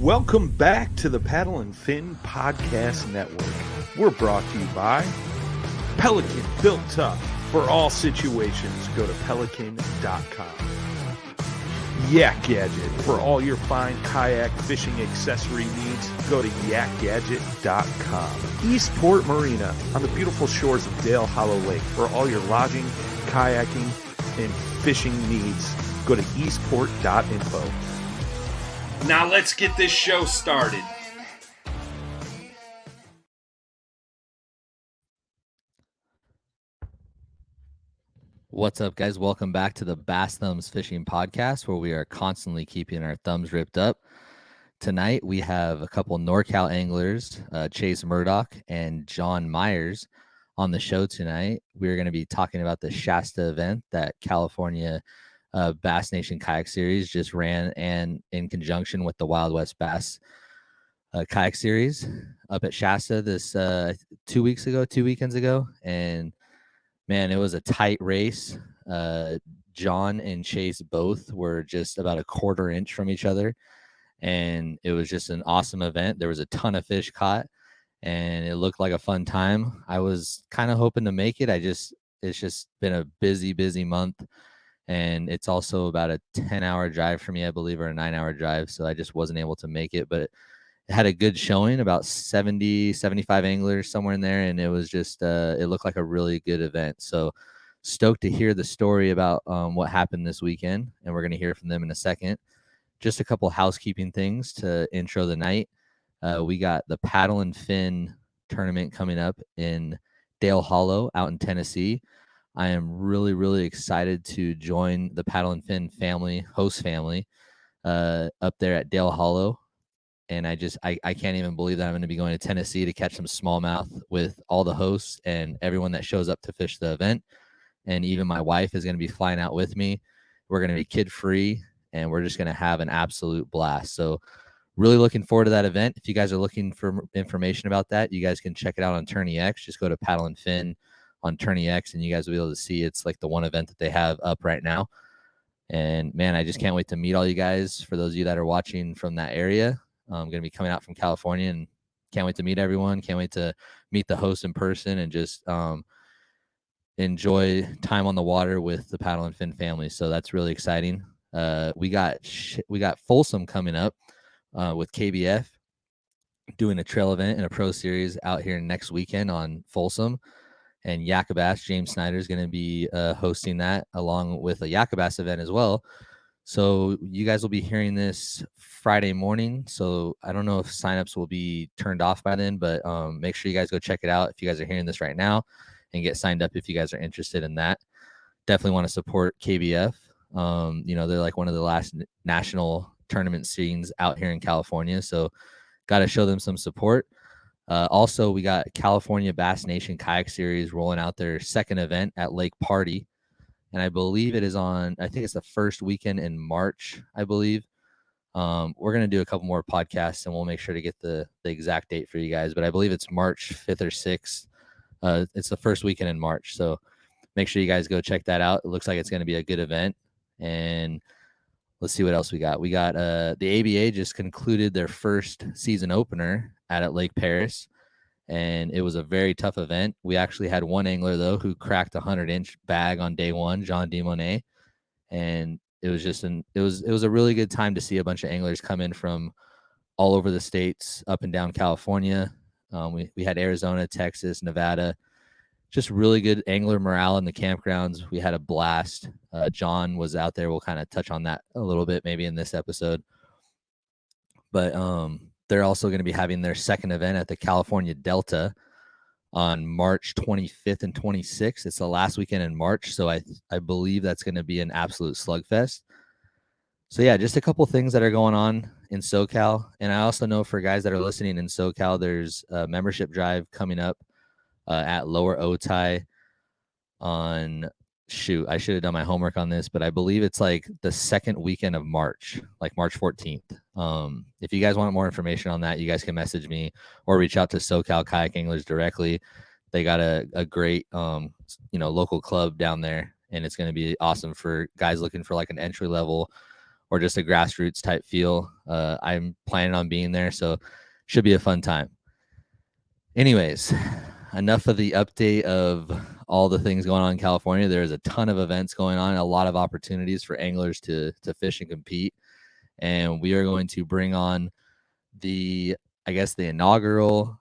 Welcome back to the Paddle and Fin Podcast Network. We're brought to you by Pelican, built tough for all situations. Go to pelican.com. Yak Gadget, for all your fine kayak fishing accessory needs. Go to yakgadget.com. Eastport Marina, on the beautiful shores of Dale Hollow Lake, for all your lodging, kayaking, and fishing needs. Go to eastport.info. Now let's get this show started. What's up, guys? Welcome back to the Bass Thumbs Fishing Podcast, where we are constantly keeping our thumbs ripped up. Tonight, we have a couple NorCal anglers, Chase Murdock and John Myers, on the show tonight. We're going to be talking about the Shasta event that California Bass Nation Kayak Series just ran, and in conjunction with the Wild West Kayak Series up at Shasta this 2 weekends ago. And man, it was a tight race. John and Chase both were just about a quarter inch from each other, and it was just an awesome event. There was a ton of fish caught, and it looked like a fun time. I was kind of hoping to make it. It's just been a busy month. And it's also about a 10-hour drive for me, I believe, or a 9-hour drive. So I just wasn't able to make it. But it had a good showing, about 70, 75 anglers, somewhere in there. And it was just, it looked like a really good event. So stoked to hear the story about what happened this weekend. And we're going to hear from them in a second. Just a couple housekeeping things to intro the night. We got the Paddle and Fin tournament coming up in Dale Hollow out in Tennessee. I am really excited to join the Paddle and Fin host family, up there at Dale Hollow. And I can't even believe that I'm going to be going to Tennessee to catch some smallmouth with all the hosts and everyone that shows up to fish the event. And even my wife is going to be flying out with me. We're going to be kid free, and we're just going to have an absolute blast. So really looking forward to that event. If you guys are looking for information about that, you guys can check it out on Tourney X. Just go to Paddle and Fin on Tourney X, and you guys will be able to see it's like the one event that they have up right now. And man, I just can't wait to meet all you guys. For those of you that are watching from that area, I'm going to be coming out from California, and can't wait to meet everyone. Can't wait to meet the host in person and just enjoy time on the water with the Paddle and Fin family. So that's really exciting. We got Folsom coming up with KBF, doing a trail event and a pro series out here next weekend on Folsom. And Yakabass, James Snyder, is going to be hosting that along with a Yakabass event as well. So you guys will be hearing this Friday morning. So I don't know if signups will be turned off by then, but make sure you guys go check it out if you guys are hearing this right now, and get signed up if you guys are interested in that. Definitely want to support KBF. They're like one of the last national tournament scenes out here in California. So got to show them some support. Also, we got California Bass Nation Kayak Series rolling out their second event at Lake Party. And I believe it is I think it's the first weekend in March, I believe. We're going to do a couple more podcasts, and we'll make sure to get the exact date for you guys. But I believe it's March 5th or 6th. It's the first weekend in March. So make sure you guys go check that out. It looks like it's going to be a good event. And let's see what else we got. We got the ABA just concluded their first season opener at Lake Paris, and it was a very tough event. We actually had one angler, though, who cracked a 100-inch bag on day one, John DeMonet, and it was just it was a really good time to see a bunch of anglers come in from all over the states, up and down California. We had Arizona, Texas, Nevada. Just really good angler morale in the campgrounds. We had a blast. John was out there. We'll kind of touch on that a little bit maybe in this episode. But they're also going to be having their second event at the California Delta on March 25th and 26th. It's the last weekend in March. So I believe that's going to be an absolute slugfest. So yeah, just a couple things that are going on in SoCal. And I also know for guys that are listening in SoCal, there's a membership drive coming up at Lower Otay on, I should have done my homework on this, but I believe it's like the second weekend of March, like March 14th. If you guys want more information on that, you guys can message me or reach out to SoCal Kayak Anglers directly. They got a great, local club down there, and it's going to be awesome for guys looking for like an entry level or just a grassroots type feel. I'm planning on being there, so should be a fun time. Anyways, enough of the update of all the things going on in California. There's a ton of events going on, a lot of opportunities for anglers to fish and compete. And we are going to bring on the inaugural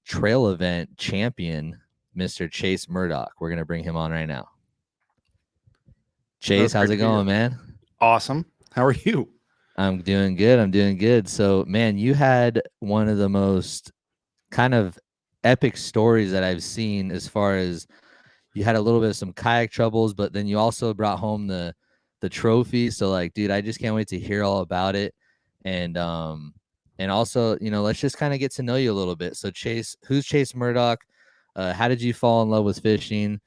trail event champion, Mr. Chase Murdock. We're going to bring him on right now. Chase, how's it going, man? Awesome. How are you? I'm doing good. So, man, you had one of the most kind of epic stories that I've seen, as far as you had a little bit of some kayak troubles, but then you also brought home the trophy. So, like, dude, I just can't wait to hear all about it. And also, let's just kind of get to know you a little bit. So, Chase, who's Chase Murdock? How did you fall in love with fishing?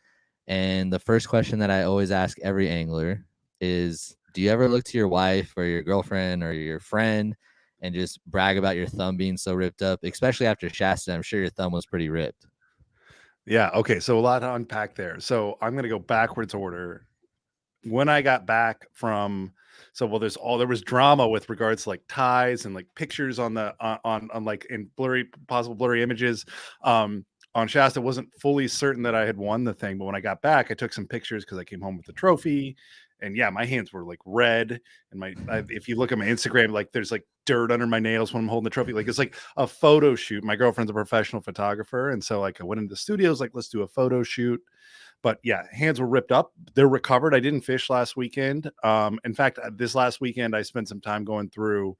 And the first question that I always ask every angler is, do you ever look to your wife or your girlfriend or your friend and just brag about your thumb being so ripped up, especially after Shasta? I'm sure your thumb was pretty ripped. Yeah. Okay. So a lot to unpack there. So I'm going to go backwards order. When I got back from, there was drama with regards to like ties and like pictures on the, on like in possible blurry images. On Shasta, wasn't fully certain that I had won the thing, but when I got back, I took some pictures because I came home with the trophy, and yeah, my hands were like red, and if you look at my Instagram, like there's like dirt under my nails when I'm holding the trophy, like it's like a photo shoot. My girlfriend's a professional photographer, and so like I went into the studios, like let's do a photo shoot. But yeah, hands were ripped up. They're recovered. I didn't fish last weekend. In fact, this last weekend I spent some time going through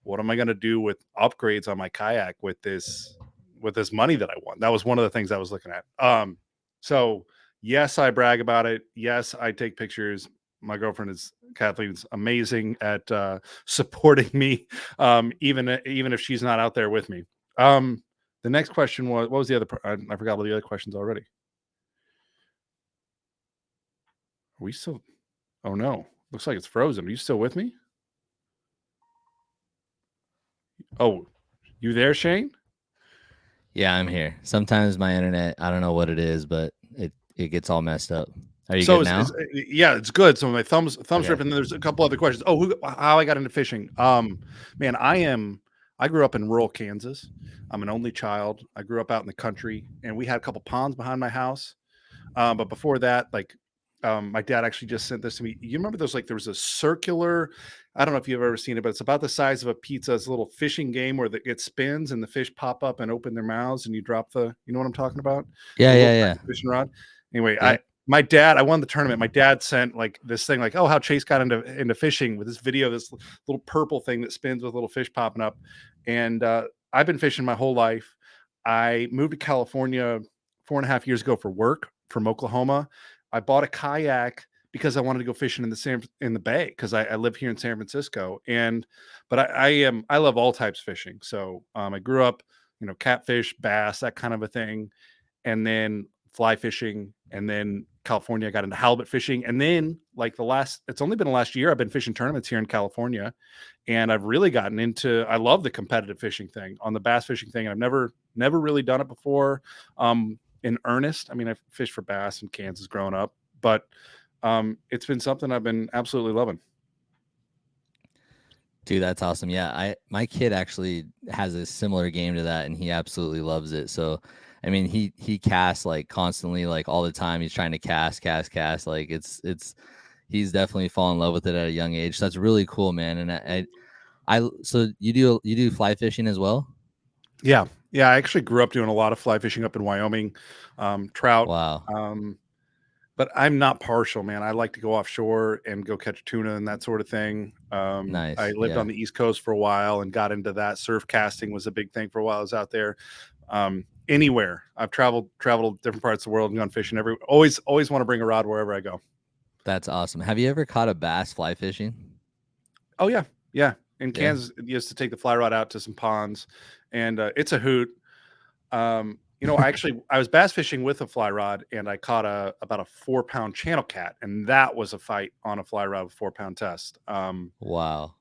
what am I going to do with upgrades on my kayak with this money that I won. That was one of the things I was looking at. So yes, I brag about it. Yes, I take pictures. My girlfriend Kathleen's amazing at supporting me, even if she's not out there with me. The next question was, what was the other? I forgot all the other questions already. Are we still? Oh no, looks like it's frozen. Are you still with me? Oh, you there, Shane? Yeah, I'm here. Sometimes my internet, I don't know what it is, but it gets all messed up. Are you good now? Yeah, it's good. So my thumbs Okay. ripped, and there's a couple other questions. Oh, how I got into fishing? Man, I grew up in rural Kansas. I'm an only child. I grew up out in the country, and we had a couple ponds behind my house. But before that, like, my dad actually just sent this to me. You remember those? Like, there was a circular. I don't know if you've ever seen it, but it's about the size of a pizza. It's a little fishing game where it spins and the fish pop up and open their mouths, and you drop you know what I'm talking about? Yeah. Fishing rod. Anyway, Yeah. I won the tournament. My dad sent like this thing, like, oh, how Chase got into fishing with this video, this little purple thing that spins with little fish popping up. And I've been fishing my whole life. I moved to California 4.5 years ago for work from Oklahoma. I bought a kayak because I wanted to go fishing in the bay because I live here in San Francisco. But I love all types of fishing. So I grew up, catfish, bass, that kind of a thing, and then fly fishing, and then California, I got into halibut fishing, and then like it's only been the last year I've been fishing tournaments here in California, and I've really gotten into. I love the competitive fishing thing on the bass fishing thing. I've never really done it before in earnest. I mean, I've fished for bass in Kansas growing up, but it's been something I've been absolutely loving. Dude, that's awesome. Yeah, my kid actually has a similar game to that, and he absolutely loves it. So, I mean, he casts like constantly, like all the time. He's trying to cast. Like he's definitely fallen in love with it at a young age. So that's really cool, man. And so you do fly fishing as well? Yeah. I actually grew up doing a lot of fly fishing up in Wyoming, trout. Wow. But I'm not partial, man. I like to go offshore and go catch tuna and that sort of thing. Nice. I lived on the East Coast for a while and got into that. Surf casting was a big thing for a while. I was out there. Anywhere I've traveled different parts of the world and gone fishing. Always want to bring a rod wherever I go. That's awesome. Have you ever caught a bass fly fishing? Oh yeah. In Kansas, you used to take the fly rod out to some ponds, and it's a hoot. I was bass fishing with a fly rod, and I caught about a 4-pound channel cat, and that was a fight on a fly rod with 4-pound test. Wow.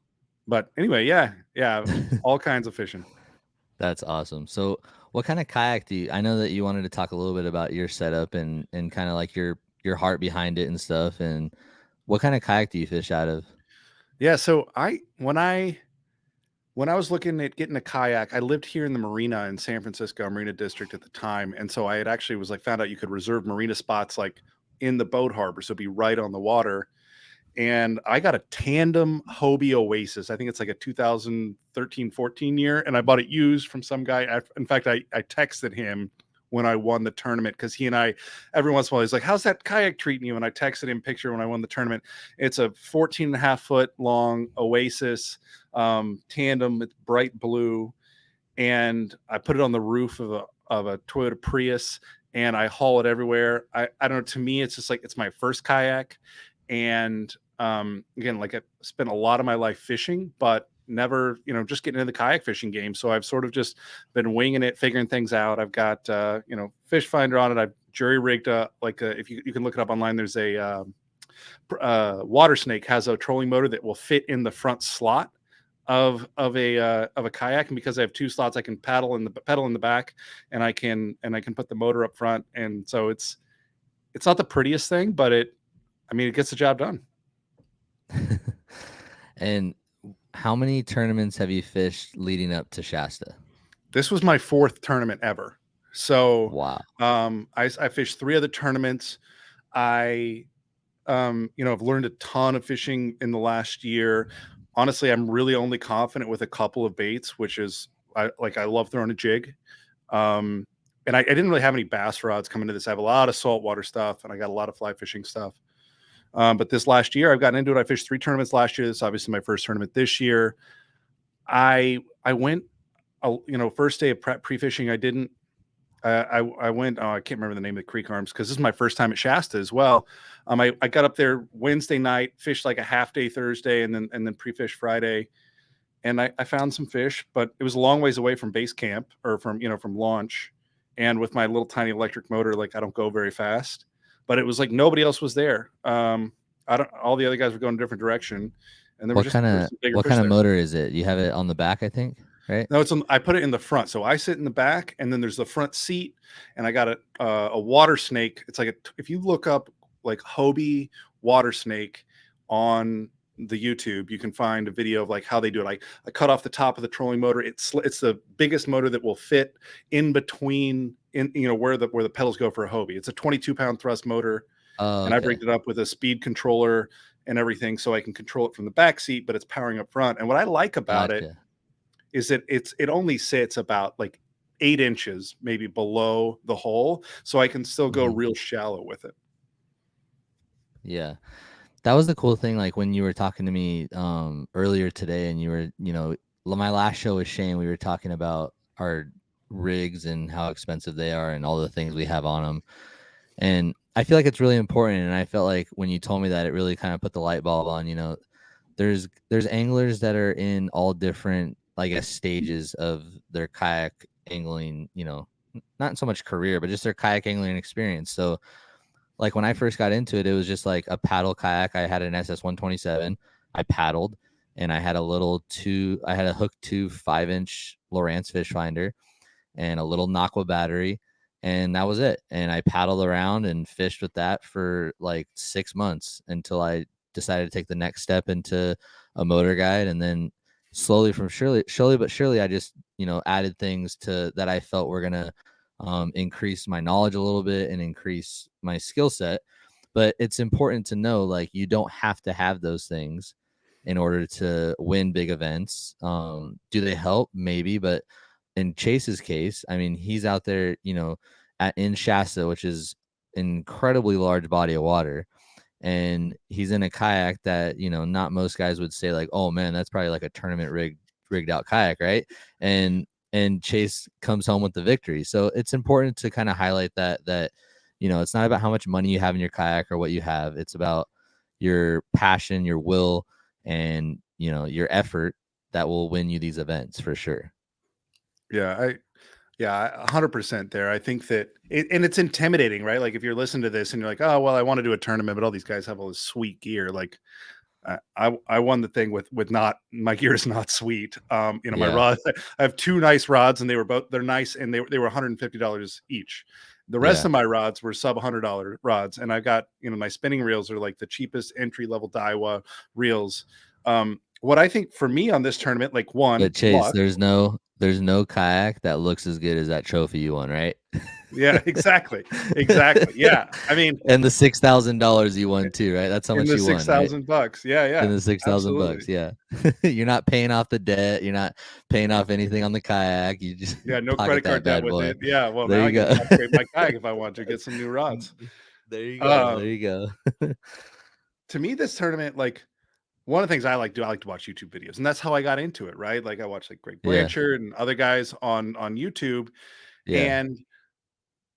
But anyway, yeah, all kinds of fishing. That's awesome. So what kind of kayak I know that you wanted to talk a little bit about your setup and kind of like your heart behind it and stuff. And what kind of kayak do you fish out of? Yeah. So when I was looking at getting a kayak, I lived here in the marina in San Francisco, Marina District at the time. And so I had actually was like found out you could reserve marina spots like in the boat harbor. So be right on the water. And I got a tandem Hobie Oasis. I think it's like a 2013-14 year. And I bought it used from some guy. In fact, I texted him when I won the tournament because he and I, every once in a while, he's like, how's that kayak treating you? And I texted him a picture when I won the tournament. It's a 14.5-foot long Oasis tandem. It's bright blue. And I put it on the roof of a Toyota Prius and I haul it everywhere. I don't know. To me, it's just like, it's my first kayak. And again, like I spent a lot of my life fishing, but never, just getting into the kayak fishing game. So I've sort of just been winging it, figuring things out. I've got, fish finder on it. I've jury rigged if you can look it up online, there's a water snake has a trolling motor that will fit in the front slot of a kayak. And because I have two slots, I can pedal in the back and I can put the motor up front. And so it's not the prettiest thing, but it gets the job done. And how many tournaments have you fished leading up to Shasta? This was my 4th tournament ever. So wow. I fished 3 other tournaments. I've learned a ton of fishing in the last year. Honestly, I'm really only confident with a couple of baits, which is I love throwing a jig. And I didn't really have any bass rods coming to this. I have a lot of saltwater stuff and I got a lot of fly fishing stuff. But this last year I've gotten into it. I fished 3 tournaments last year. This is obviously my first tournament this year. I went, first day of pre-fishing. I didn't, I went, I can't remember the name of the creek arms because this is my first time at Shasta as well. I got up there Wednesday night, fished like a half day Thursday and then pre-fish Friday. And I found some fish, but it was a long ways away from base camp or from launch. And with my little tiny electric motor, like I don't go very fast. But it was like nobody else was there. All the other guys were going a different direction, and there What was kind of there. motor is it? You have it on the back, I think, right? No, I put it in the front, so I sit in the back, and then there's the front seat, and I got a water snake. It's like if you look up like Hobie water snake on the YouTube, you can find a video of like how they do it. I cut off the top of the trolling motor. It's the biggest motor that will fit in between where the pedals go for a Hobie. It's a 22-pound thrust motor, and I rigged it up with a speed controller and everything, so I can control it from the back seat, but it's powering up front. And what I like about it is that it only sits about like 8 inches maybe below the hole, so I can still go real shallow with it. Yeah. That was the cool thing, like when you were talking to me earlier today and you were, my last show with Shane, we were talking about our rigs and how expensive they are and all the things we have on them. And I feel like it's really important. And I felt like when you told me that, it really kind of put the light bulb on, there's anglers that are in all different, I guess, stages of their kayak angling, not so much career, but just their kayak angling experience. So like when I first got into it, it was just like a paddle kayak. I had an SS127. I paddled and I had a hook to 5-inch Lowrance fish finder and a little Naqua battery. And that was it. And I paddled around and fished with that for like 6 months until I decided to take the next step into a motor guide. And then slowly but surely, I just, added things to that I felt were going to increase my knowledge a little bit and increase my skill set. But it's important to know, like, you don't have to have those things in order to win big events. Do they help? Maybe. But in Chase's case, I mean, he's out there, in Shasta, which is incredibly large body of water. And he's in a kayak that, not most guys would say like, oh man, that's probably like a tournament rigged out kayak. Right. And Chase comes home with the victory. So it's important to kind of highlight that, it's not about how much money you have in your kayak or what you have. It's about your passion, your will, and, your effort that will win you these events for sure. Yeah, 100% there. I think that and it's intimidating, right? Like if you're listening to this and you're like, oh, well, I want to do a tournament, but all these guys have all this sweet gear. Like I won the thing with not, my gear is not sweet. My rod, I have 2 nice rods and they're nice. And they were $150 each. The rest of my rods were sub $100 rods. And I've got, my spinning reels are like the cheapest entry level Daiwa reels. What I think for me on this tournament, like But Chase, luck. there's no kayak that looks as good as that trophy you won, right? Yeah, exactly. Exactly. Yeah. I mean, And the $6,000 you won too, right? That's how in much the you won, right? $6,000. Yeah. In Yeah. the $6,000, Absolutely. yeah. You're not paying off the debt. You're not paying off anything on the kayak. You just Yeah. No pocket credit that card debt bad with boy. it. Yeah. Well, There now I you get go. to upgrade my kayak if I want to get some new rods. There you go. There Um, you go. to me, this tournament, like one of the things I like to watch YouTube videos, and that's how I got into it, right? Like I watched like Greg Yeah. Blanchard and other guys on YouTube, Yeah. and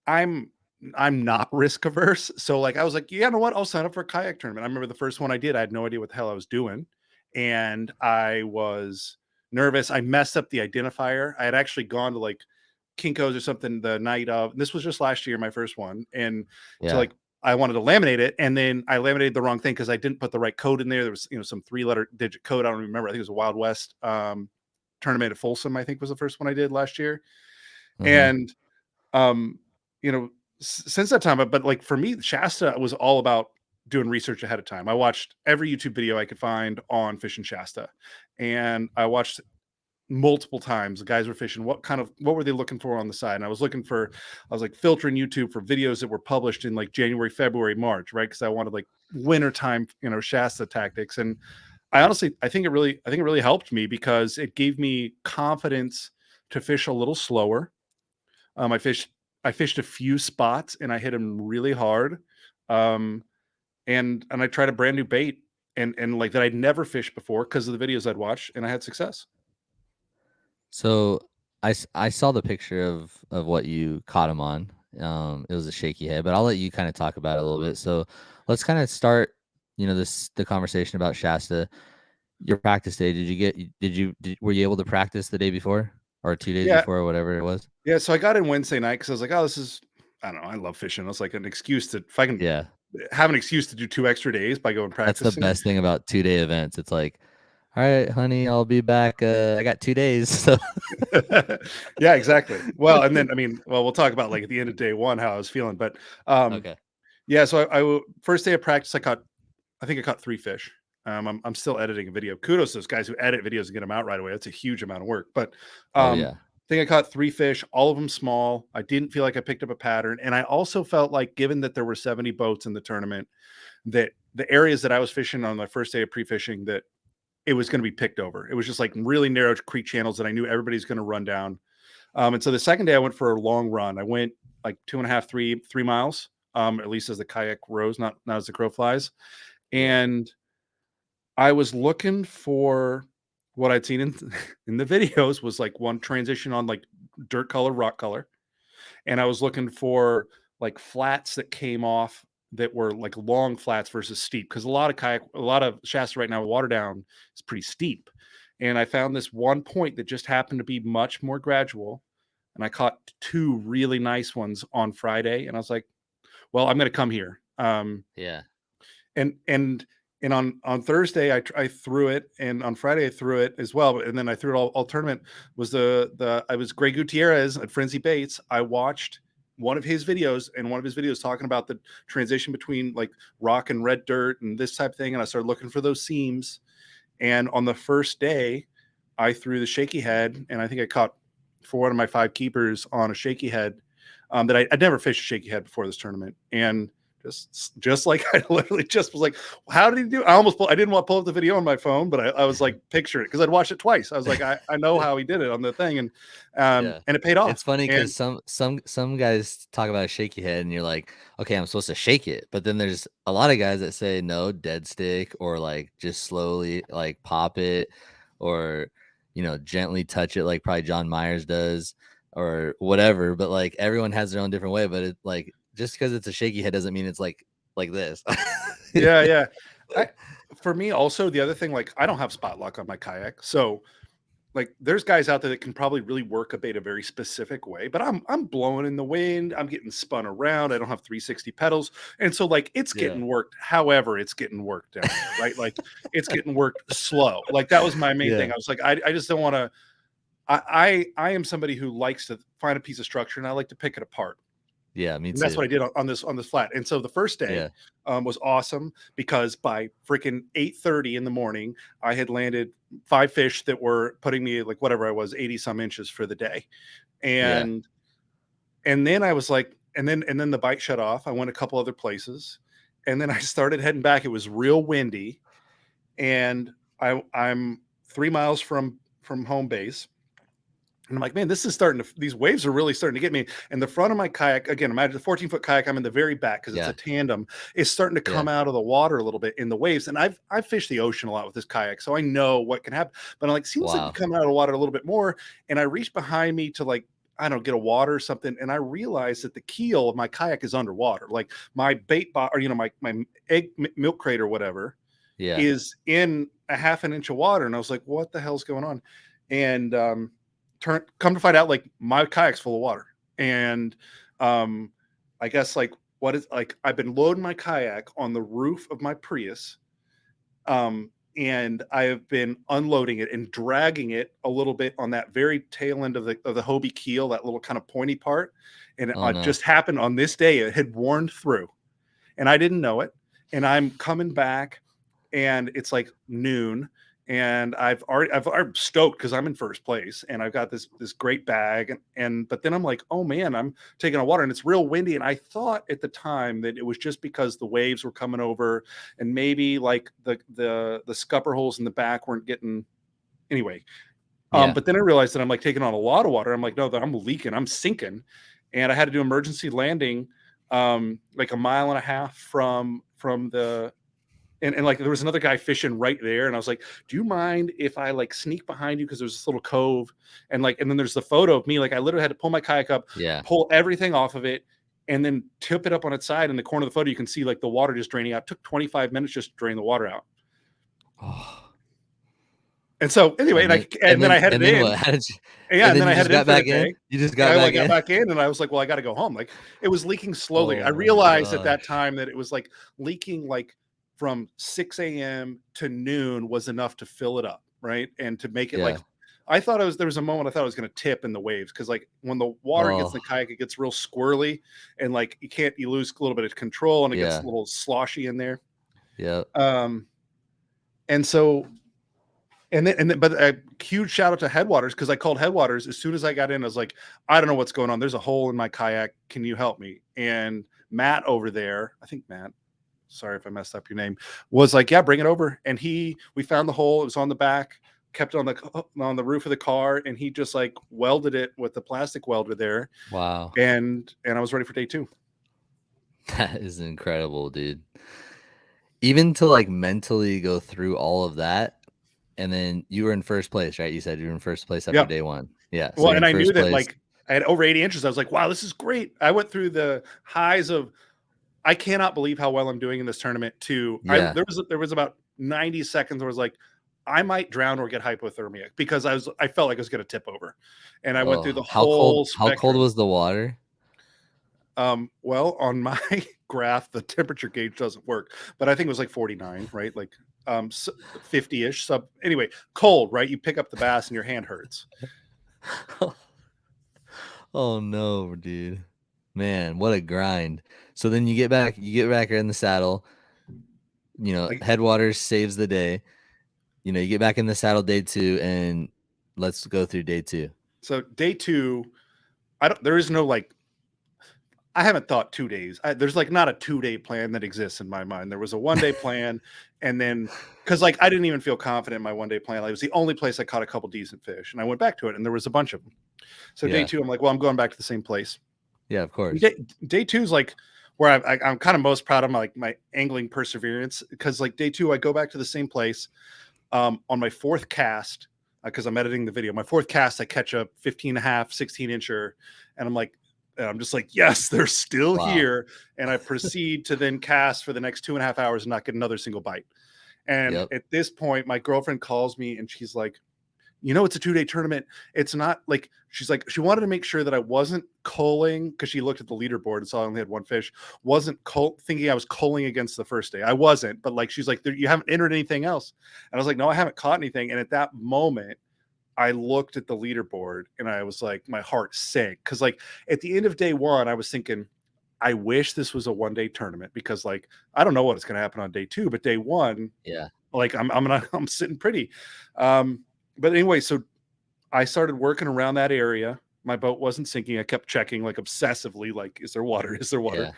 I'm I'm not risk averse. So like I was like, yeah, you know what? I'll sign up for a kayak tournament. I remember the first one I did, I had no idea what the hell I was doing. And I was nervous. I messed up the identifier. I had actually gone to like Kinko's or something the night of, and this was just last year, my first one. And to Yeah. like I wanted to laminate it, and then I laminated the wrong thing because I didn't put the right code in there. There was, some 3-letter digit code. I don't remember. I think it was a Wild West tournament at Folsom, I think was the first one I did last year. Uh-huh. And um, since that time, but like for me, Shasta was all about doing research ahead of time. I watched every YouTube video I could find on fishing Shasta, and I watched multiple times. The guys were fishing. What were they looking for on the side? And I was like filtering YouTube for videos that were published in like January, February, March, right? Because I wanted like wintertime, Shasta tactics. And I think it really helped me because it gave me confidence to fish a little slower. I fished a few spots and I hit them really hard. And I tried a brand new bait and like that I'd never fished before because of the videos I'd watched, and I had success. So I saw the picture of what you caught him on. It was a shaky head, but I'll let you kind of talk about it a little bit. So let's kind of start, the conversation about Shasta. Your practice day. Were you able to practice the day before or 2 days Yeah. before or whatever it was? Yeah. So I got in Wednesday night because I was like, oh, this is, I don't know. I love fishing. It's like an excuse if I can Yeah. have an excuse to do 2 extra days by going That's the practicing. best thing about 2-day events. It's like, all right, honey, I'll be back. I got 2 days. So Yeah, exactly. Well, and then, we'll talk about like at the end of day one, how I was feeling, but, okay. yeah. So first day of practice, I think I caught 3 fish. I'm still editing a video. Kudos to those guys who edit videos and get them out right away. That's a huge amount of work. But Oh I yeah. think I caught 3 fish, all of them small. I didn't feel like I picked up a pattern. And I also felt like, given that there were 70 boats in the tournament, that the areas that I was fishing on my first day of pre-fishing, that it was going to be picked over. It was just like really narrow creek channels that I knew everybody's going to run down. And so the second day I went for a long run. I went like 2.5, 3 miles, at least as the kayak rose, not as the crow flies. Yeah. And I was looking for what I'd seen in the videos was like one transition on like dirt color, rock color. And I was looking for like flats that came off that were like long flats versus steep. Cause a lot of Shasta right now, water down is pretty steep. And I found this one point that just happened to be much more gradual. And I caught 2 really nice ones on Friday. And I was like, well, I'm going to come here. Yeah. And on Thursday I threw it, and on Friday I threw it as well, and then I threw it all tournament. Was I was Greg Gutierrez at Frenzy Baits. I watched one of his videos, and one of his videos talking about the transition between like rock and red dirt and this type of thing, and I started looking for those seams. And on the first day I threw the shaky head, and I think I caught 4 out of my 5 keepers on a shaky head, that I'd never fished a shaky head before this tournament. And just like I literally just was like, how did he do? I didn't want to pull up the video on my phone, but I was like, picture it, because I'd watched it twice. I was like, I know how he did it on the thing, and Yeah. and it paid off. It's funny And because some guys talk about a shaky head and you're like, okay, I'm supposed to shake it. But then there's a lot of guys that say no, dead stick, or like just slowly like pop it, or gently touch it like probably John Myers does or whatever. But like everyone has their own different way. But it like just because it's a shaky head doesn't mean it's like this. yeah. For me also, the other thing, like I don't have spot lock on my kayak. So like there's guys out there that can probably really work a bait a very specific way, but I'm blowing in the wind, I'm getting spun around, I don't have 360 pedals, and so like it's Yeah. getting worked however it's getting worked down there, right? Like it's getting worked slow. Like that was my main thing. I was like, I just don't want to. I am somebody who likes to find a piece of structure and I like to pick it apart. Yeah, me And that's too. what I did on this flat. And so the first day was awesome because by freaking 8:30 in the morning, I had landed 5 fish that were putting me like whatever I was, 80 some inches for the day. Yeah. And then I was like, and then the bite shut off. I went a couple other places, and then I started heading back. It was real windy, and I'm 3 miles from home base. And I'm like, man, this is these waves are really starting to get me. And the front of my kayak, again, imagine a 14-foot kayak, I'm in the very back because it's a tandem, is starting to come out of the water a little bit in the waves. And I've fished the ocean a lot with this kayak, so I know what can happen. But I'm like, seems like you're coming out of the water a little bit more. And I reached behind me to like, I don't know, get a water or something. And I realized that the keel of my kayak is underwater. Like my bait or, my egg milk crate or whatever is in a half an inch of water. And I was like, what the hell's going on? And, come to find out, like my kayak's full of water. And I guess like I've been loading my kayak on the roof of my Prius, and I have been unloading it and dragging it a little bit on that very tail end of the Hobie keel, that little kind of pointy part. And it just happened on this day. It had worn through, and I didn't know it. And I'm coming back, and it's like noon. And I'm stoked because I'm in first place and I've got this great bag. But then I'm like, oh man, I'm taking on water and it's real windy. And I thought at the time that it was just because the waves were coming over and maybe like the scupper holes in the back weren't getting anyway. But then I realized that I'm like taking on a lot of water. I'm like, no, I'm leaking, I'm sinking. And I had to do emergency landing like a mile and a half from the. And like there was another guy fishing right there, and I was like, "Do you mind if I like sneak behind you?" Because there's this little cove, and then there's the photo of me. Like I literally had to pull my kayak up, pull everything off of it, and then tip it up on its side. In the corner of the photo, you can see like the water just draining out. It took 25 minutes just to drain the water out. Oh. And so anyway, and then I headed in. What? How did you? Yeah, and then I headed in for the in. day. You just got back in, and I was like, "Well, I got to go home." Like it was leaking slowly. I realized at that time that it was like leaking like from 6 a.m. to noon was enough to fill it up, right? And to make it like, I thought there was a moment I thought I was going to tip in the waves because like when the water gets in the kayak, it gets real squirrely and like you lose a little bit of control and it gets a little sloshy in there. Yeah. And so, but a huge shout out to Headwaters because I called Headwaters as soon as I got in. I was like, I don't know what's going on. There's a hole in my kayak. Can you help me? And Matt over there, I think Matt, sorry if I messed up your name, was like, yeah, bring it over. And we found the hole. It was on the back, kept it on the roof of the car. And he just like welded it with the plastic welder there. Wow. And I was ready for day 2. That is incredible, dude. Even to like mentally go through all of that. And then you were in first place, right? You said you were in first place after day 1. Yeah. So well, and I knew that like I had over 80 inches. I was like, wow, this is great. I went through the highs of, I cannot believe how well I'm doing in this tournament too. There was about 90 seconds where I was like, I might drown or get hypothermia because I felt like I was going to tip over. And I went through the whole spectrum. How cold was the water? Well, on my graph, the temperature gauge doesn't work, but I think it was like 49, right? Like 50-ish. So anyway, cold, right? You pick up the bass and your hand hurts. Oh no, dude. Man, what a grind. So then you get back in the saddle, Headwaters saves the day. You get back in the saddle day 2 and let's go through day 2. So day 2, there is no like, I haven't thought 2 days. There's like not a 2-day plan that exists in my mind. There was a 1-day plan. And then, cause like, I didn't even feel confident in my 1-day plan. Like, it was the only place I caught a couple decent fish and I went back to it and there was a bunch of them. So day 2, I'm like, well, I'm going back to the same place. Yeah, of course. Day 2 is like where I'm kind of most proud of my angling perseverance. Cause like day 2, I go back to the same place. On my 4th cast, because I'm editing the video, my 4th cast, I catch a 15.5, 16 incher. And I'm just like, yes, they're still here. And I proceed to then cast for the next 2.5 hours and not get another single bite. And at this point, my girlfriend calls me and she's like, it's a 2-day tournament. It's not like, she's like, she wanted to make sure that I wasn't culling because she looked at the leaderboard and saw I only had 1 fish, wasn't thinking I was culling against the first day. I wasn't, but like, she's like, you haven't entered anything else. And I was like, no, I haven't caught anything. And at that moment, I looked at the leaderboard and I was like, my heart sank. Cause like at the end of day 1, I was thinking, I wish this was a 1-day tournament because like I don't know what's going to happen on day 2, but day 1, Yeah. like I'm sitting pretty. But anyway, so I started working around that area. My boat wasn't sinking. I kept checking like obsessively, like, is there water? Is there water? Yeah.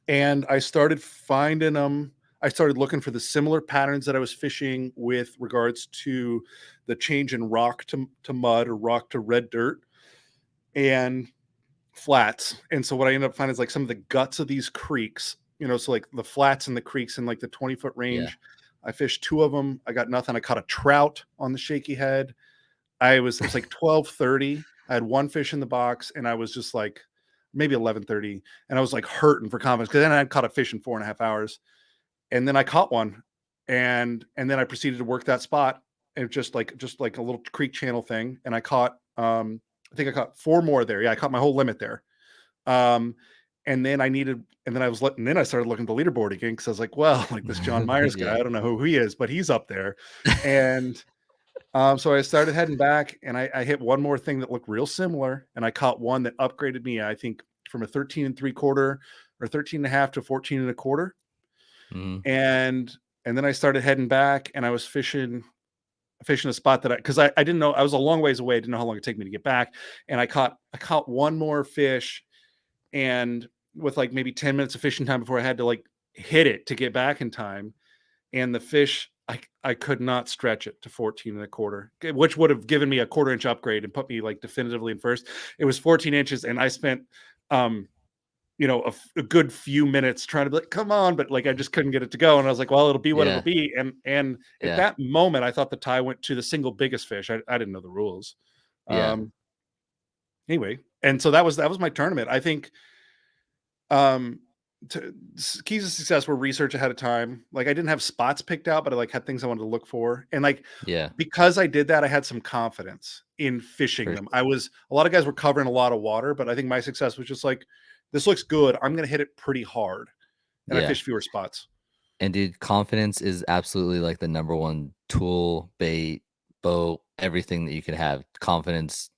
And I started finding them. I started looking for the similar patterns that I was fishing with regards to the change in rock to mud or rock to red dirt and flats. And so what I ended up finding is like some of the guts of these creeks, so like the flats and the creeks in like the 20-foot range. Yeah. I fished 2 of them. I got nothing. I caught a trout on the shaky head. It was like 12:30. I had 1 fish in the box and I was just like maybe 11:30. And I was like hurting for confidence because then I had caught a fish in 4.5 hours. And then I caught one and then I proceeded to work that spot and just like a little creek channel thing. And I caught, I think I caught 4 more there. Yeah. I caught my whole limit there. And then I started looking at the leaderboard again. Cause I was like, well, like this John Myers guy, Yeah. I don't know who he is, but he's up there. And, so I started heading back and I hit one more thing that looked real similar. And I caught one that upgraded me, I think from a 13 3/4 or 13.5 to 14 1/4. Mm-hmm. And then I started heading back and I was fishing a spot that because I didn't know, I was a long ways away. I didn't know how long it'd take me to get back. And I caught one more fish and with like maybe 10 minutes of fishing time before I had to like hit it to get back in time. And the fish, I could not stretch it to 14 1/4, which would have given me a 1/4 inch upgrade and put me like definitively in first. It was 14 inches. And I spent, a good few minutes trying to be like, come on, but like I just couldn't get it to go. And I was like, well, it'll be what it'll be. And at that moment, I thought the tie went to the single biggest fish. I didn't know the rules. Anyway, and so that was my tournament. I think keys of success were research ahead of time. Like I didn't have spots picked out, but I like had things I wanted to look for. And like because I did that, I had some confidence in fishing them. A lot of guys were covering a lot of water, but I think my success was just like, this looks good. I'm going to hit it pretty hard. And I fished fewer spots. And dude, confidence is absolutely like the #1 tool, bait, boat, everything that you could have. Confidence,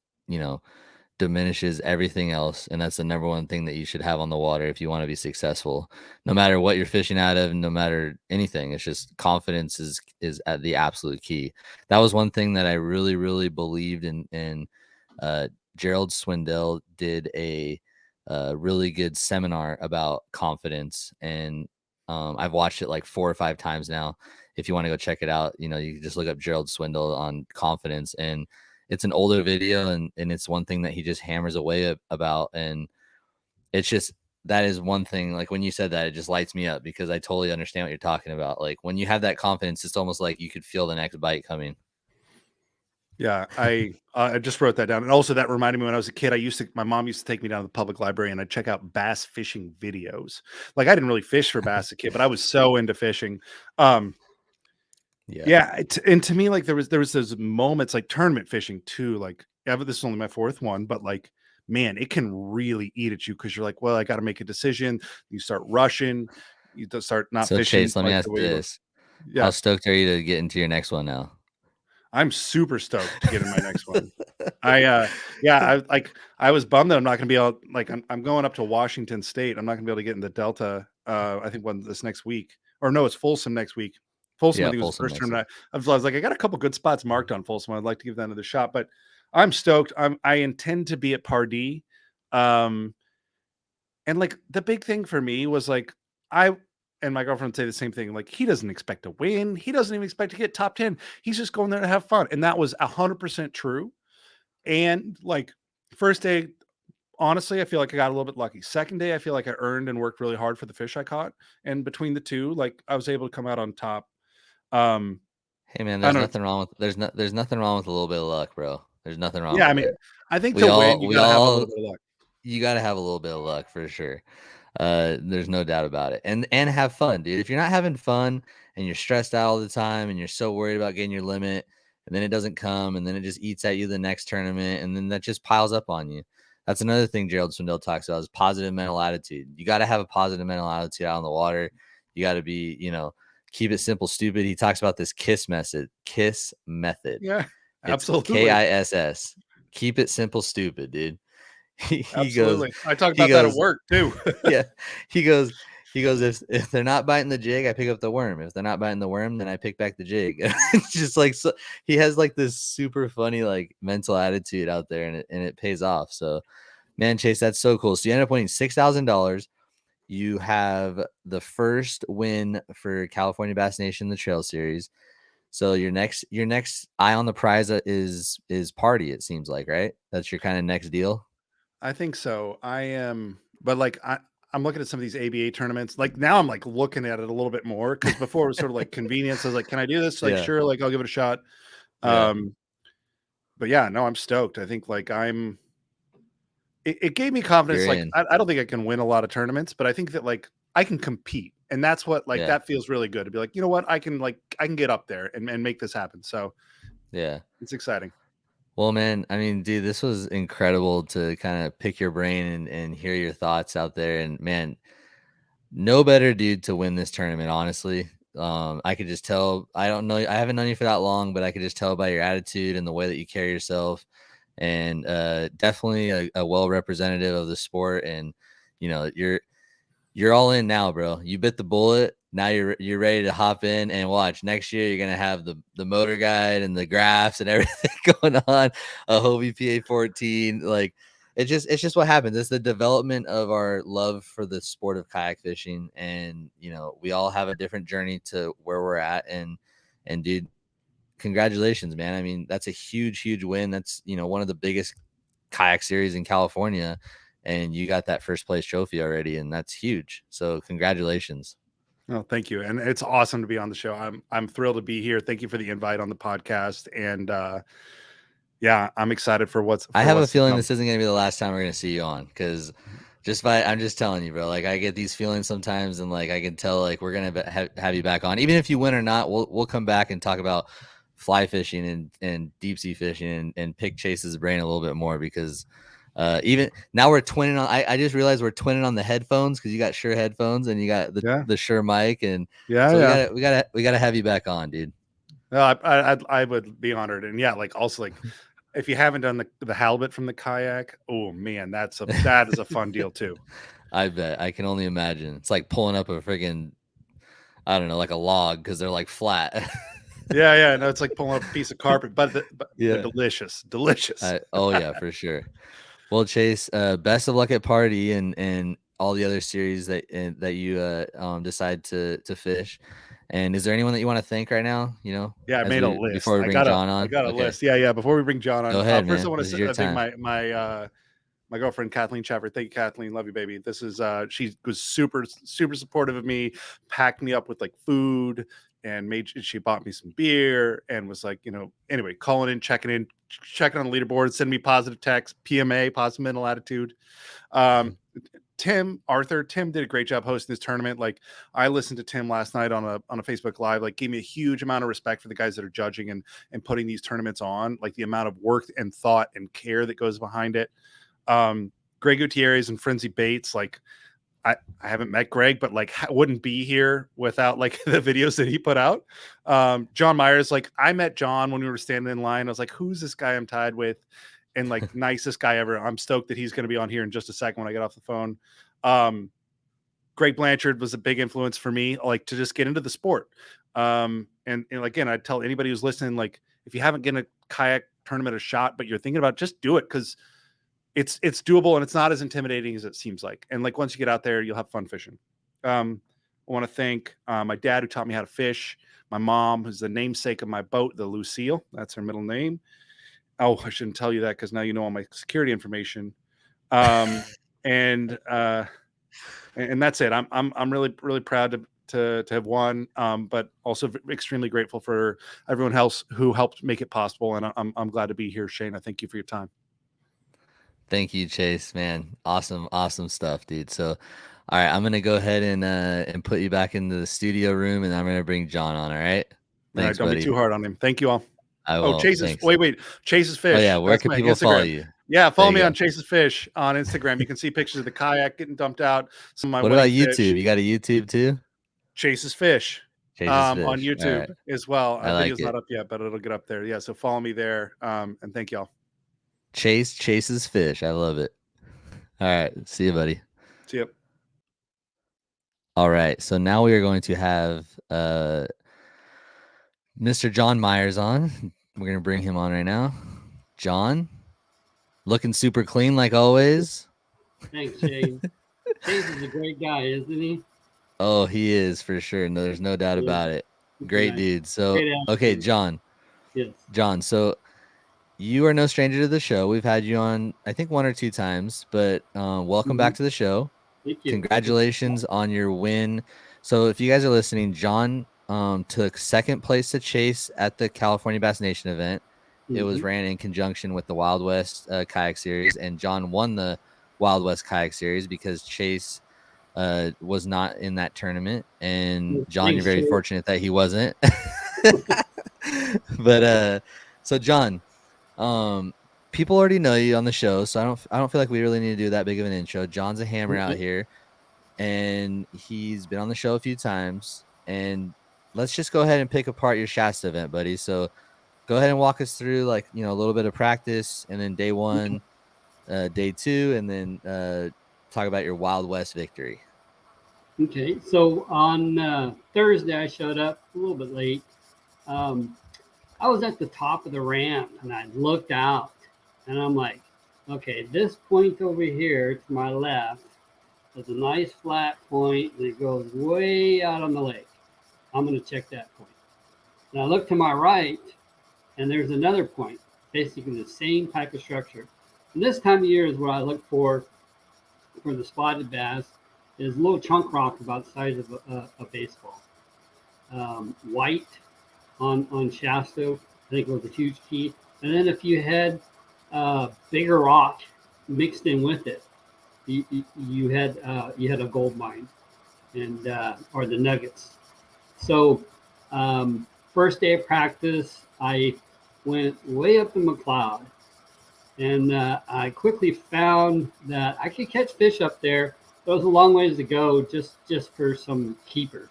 diminishes everything else. And that's the #1 thing that you should have on the water if you want to be successful, no matter what you're fishing out of, no matter anything. It's just confidence is at the absolute key. That was one thing that I really, really believed in. Gerald Swindell did a really good seminar about confidence, and I've watched it like 4 or 5 times now. If you want to go check it out, you can just look up Gerald Swindell on confidence, and it's an older video, and it's one thing that he just hammers away about. And it's just, that is one thing, like when you said that, it just lights me up because I totally understand what you're talking about. Like when you have that confidence, it's almost like you could feel the next bite coming. Yeah, I just wrote that down. And also that reminded me when I was a kid, my mom used to take me down to the public library and I'd check out bass fishing videos. Like I didn't really fish for bass as a kid, but I was so into fishing. And to me, like there was those moments like tournament fishing too. Like this is only my 4th one, but like, man, it can really eat at you because you're like, well, I got to make a decision. You start rushing, you start not so fishing. Chase, let me ask you this. How stoked are you to get into your next one now? I'm super stoked to get in my next one. I was bummed that I'm not going to be able, like, I'm going up to Washington State. I'm not going to be able to get in the Delta. I think this next week, or no, it's Folsom next week. Folsom, I think it was the first tournament. I was like, I got a couple good spots marked on Folsom. I'd like to give that another shot, but I'm stoked. I intend to be at Pardee. And like the big thing for me was like, and my girlfriend would say the same thing. Like, he doesn't expect to win. He doesn't even expect to get top 10. He's just going there to have fun. And that was 100% true. And like first day, honestly, I feel like I got a little bit lucky. Second day, I feel like I earned and worked really hard for the fish I caught. And between the two, like I was able to come out on top. Hey man, there's nothing wrong with there's nothing wrong with a little bit of luck, bro. There's nothing wrong. Yeah, with I mean, it. I think to win, you gotta have a little bit of luck. You gotta have a little bit of luck for sure. There's no doubt about it. And have fun, dude. If you're not having fun and you're stressed out all the time and you're so worried about getting your limit and then it doesn't come and then it just eats at you the next tournament and then that just piles up on you. That's another thing Gerald Swindell talks about is positive mental attitude. You got to have a positive mental attitude out on the water. You got to be, keep it simple, stupid. He talks about this KISS method. Yeah, absolutely. KISS. Keep it simple, stupid, dude. he goes, Absolutely. I talked he about that at goes, work too. yeah, he goes, if they're not biting the jig, I pick up the worm. If they're not biting the worm, then I pick back the jig. It's just like, so he has like this super funny like mental attitude out there, and it pays off. So, man, Chase, that's so cool. So you end up winning $6,000. You have the first win for California Bass Nation, the Trail Series. So your next eye on the prize is party. It seems like, right? That's your kind of next deal. I think so. I am, but like I'm looking at some of these ABA tournaments. Like now I'm like looking at it a little bit more because before it was sort of like convenience. I was like, can I do this? Like, Yeah, sure, like I'll give it a shot. yeah, But yeah, no, I'm stoked. I think like it gave me confidence. you're Like in. I don't think I can win a lot of tournaments, but I think that like I can compete. And that's what like Yeah, that feels really good to be like, you know what, I can get up there and make this happen. So yeah. it's exciting. Well, man, I mean, dude, this was incredible to kind of pick your brain and hear your thoughts out there. And man, no better dude to win this tournament, honestly. I could just tell. I don't know. I haven't known you for that long, but I could just tell by your attitude and the way that you carry yourself, and definitely a well representative of the sport. And you know, you're all in now, bro. You bit the bullet. Now you're ready to hop in and watch. Next year, you're gonna have the motor guide and the graphs and everything going on. A Hobie PA14, like it's just what happens. It's the development of our love for the sport of kayak fishing, and you know we all have a different journey to where we're at. And dude, congratulations, man. I mean, that's a huge win. That's one of the biggest kayak series in California, and you got that first place trophy already, and that's huge. So congratulations. Oh, thank you. And it's awesome to be on the show. I'm thrilled to be here. Thank you for the invite on the podcast. And yeah, I'm excited for what's I have a to feeling come. this isn't gonna be the last time we're gonna see you on, because I'm just telling you, bro. Like I get these feelings sometimes, and like I can tell, like we're gonna have you back on, even if you win or not. We'll come back and talk about fly fishing and deep sea fishing and pick Chase's brain a little bit more, because even now we're twinning on. I just realized we're twinning on the headphones, because you got Shure headphones and you got Yeah. the Shure mic, and Yeah. so Yeah. we gotta have you back on, dude. No, I would be honored. And yeah, like also like if you haven't done the halibut from the kayak, oh man, that is a fun deal too. I bet. I can only imagine. It's like pulling up a friggin', I don't know, like a log, because they're like flat. Yeah, yeah. No, it's like pulling up a piece of carpet, but they're Yeah. delicious. Delicious. Oh yeah, for sure. Well, Chase, best of luck at Party and all the other series that you decide to fish. And is there anyone that you want to thank right now? Yeah, I As made a we list. before we bring John I on. got a Okay, list. Yeah, yeah. Before we bring John go on, ahead, first I man. want This is to your thank time. my girlfriend Kathleen Chapter. Thank you, Kathleen. Love you, baby. This is she was super supportive of me. Packed me up with like food and she bought me some beer and was like, anyway, calling in, checking on the leaderboard, send me positive text, PMA, positive mental attitude. Tim did a great job hosting this tournament. Like I listened to Tim last night on a Facebook Live, like gave me a huge amount of respect for the guys that are judging and putting these tournaments on, like the amount of work and thought and care that goes behind it. Greg Gutierrez and Frenzy Baits, like I haven't met Greg, but like wouldn't be here without like the videos that he put out. John Myers, like I met John when we were standing in line. I was like, who's this guy I'm tied with? And like nicest guy ever. I'm stoked that he's going to be on here in just a second when I get off the phone. Greg Blanchard was a big influence for me, like to just get into the sport. And again, I'd tell anybody who's listening, like if you haven't given a kayak tournament a shot, but you're thinking about it, just do it, because it's doable and it's not as intimidating as it seems like. And like once you get out there, you'll have fun fishing. I want to thank my dad who taught me how to fish. My mom, who's the namesake of my boat, the Lucille. That's her middle name. Oh, I shouldn't tell you that because now you know all my security information. And that's it. I'm really proud to have won, but also extremely grateful for everyone else who helped make it possible. And I'm glad to be here, Shane. I thank you for your time. Thank you, Chase, man. Awesome stuff, dude. So, all right, I'm gonna go ahead and put you back into the studio room, and I'm gonna bring John on. All right. All right, Thanks, don't be buddy. too hard on him. Thank you all. I Oh, won't. Thanks. Chase's Oh yeah, Fish. where That's can my people follow Instagram. you? Yeah, follow There me you on go. Chase's Fish on Instagram. You can see pictures of the kayak getting dumped out. Some of my What about wedding YouTube? fish. You got a YouTube too? Chase's Fish. Chase's On Fish. All YouTube right. as well. I like Video's it. not up yet, but it'll get up there. Yeah, so follow me there. And thank y'all. Chase's Fish. I love it. All right. See you, buddy. Yep. All right. So now we are going to have Mr. John Myers on. We're going to bring him on right now. John, looking super clean like always. Thanks, Shane. Chase is a great guy, isn't he? Oh, he is for sure. No, there's no doubt Yeah. about it. Great Nice. dude. So, Great okay, attitude. John. Yes. John, so you are no stranger to the show. We've had you on, I think, 1 or 2 times, but welcome back to the show. Thank you. Congratulations on your win. So if you guys are listening, John took second place to Chase at the California Bass Nation event. It was ran in conjunction with the Wild West Kayak Series, and John won the Wild West Kayak Series because Chase was not in that tournament. And John, you're very fortunate that he wasn't. But so John, people already know you on the show, so I don't feel like we really need to do that big of an intro. John's a hammer out here, and he's been on the show a few times. And let's just go ahead and pick apart your Shasta event, buddy. So go ahead and walk us through, like, you know, a little bit of practice, and then day 1, day 2, and then talk about your Wild West victory. Okay, so on Thursday I showed up a little bit late. I was at the top of the ramp and I looked out and I'm like, okay, this point over here to my left is a nice flat point and it goes way out on the lake. I'm going to check that point. And I look to my right and there's another point, basically the same type of structure. And this time of year is what I look for the spotted bass, is a little chunk rock about the size of a baseball. White on Shasta, I think was a huge key. And then if you had bigger rock mixed in with it, you had a gold mine, and or the nuggets. So first day of practice, I went way up in McLeod, and I quickly found that I could catch fish up there. It was a long ways to go just for some keepers.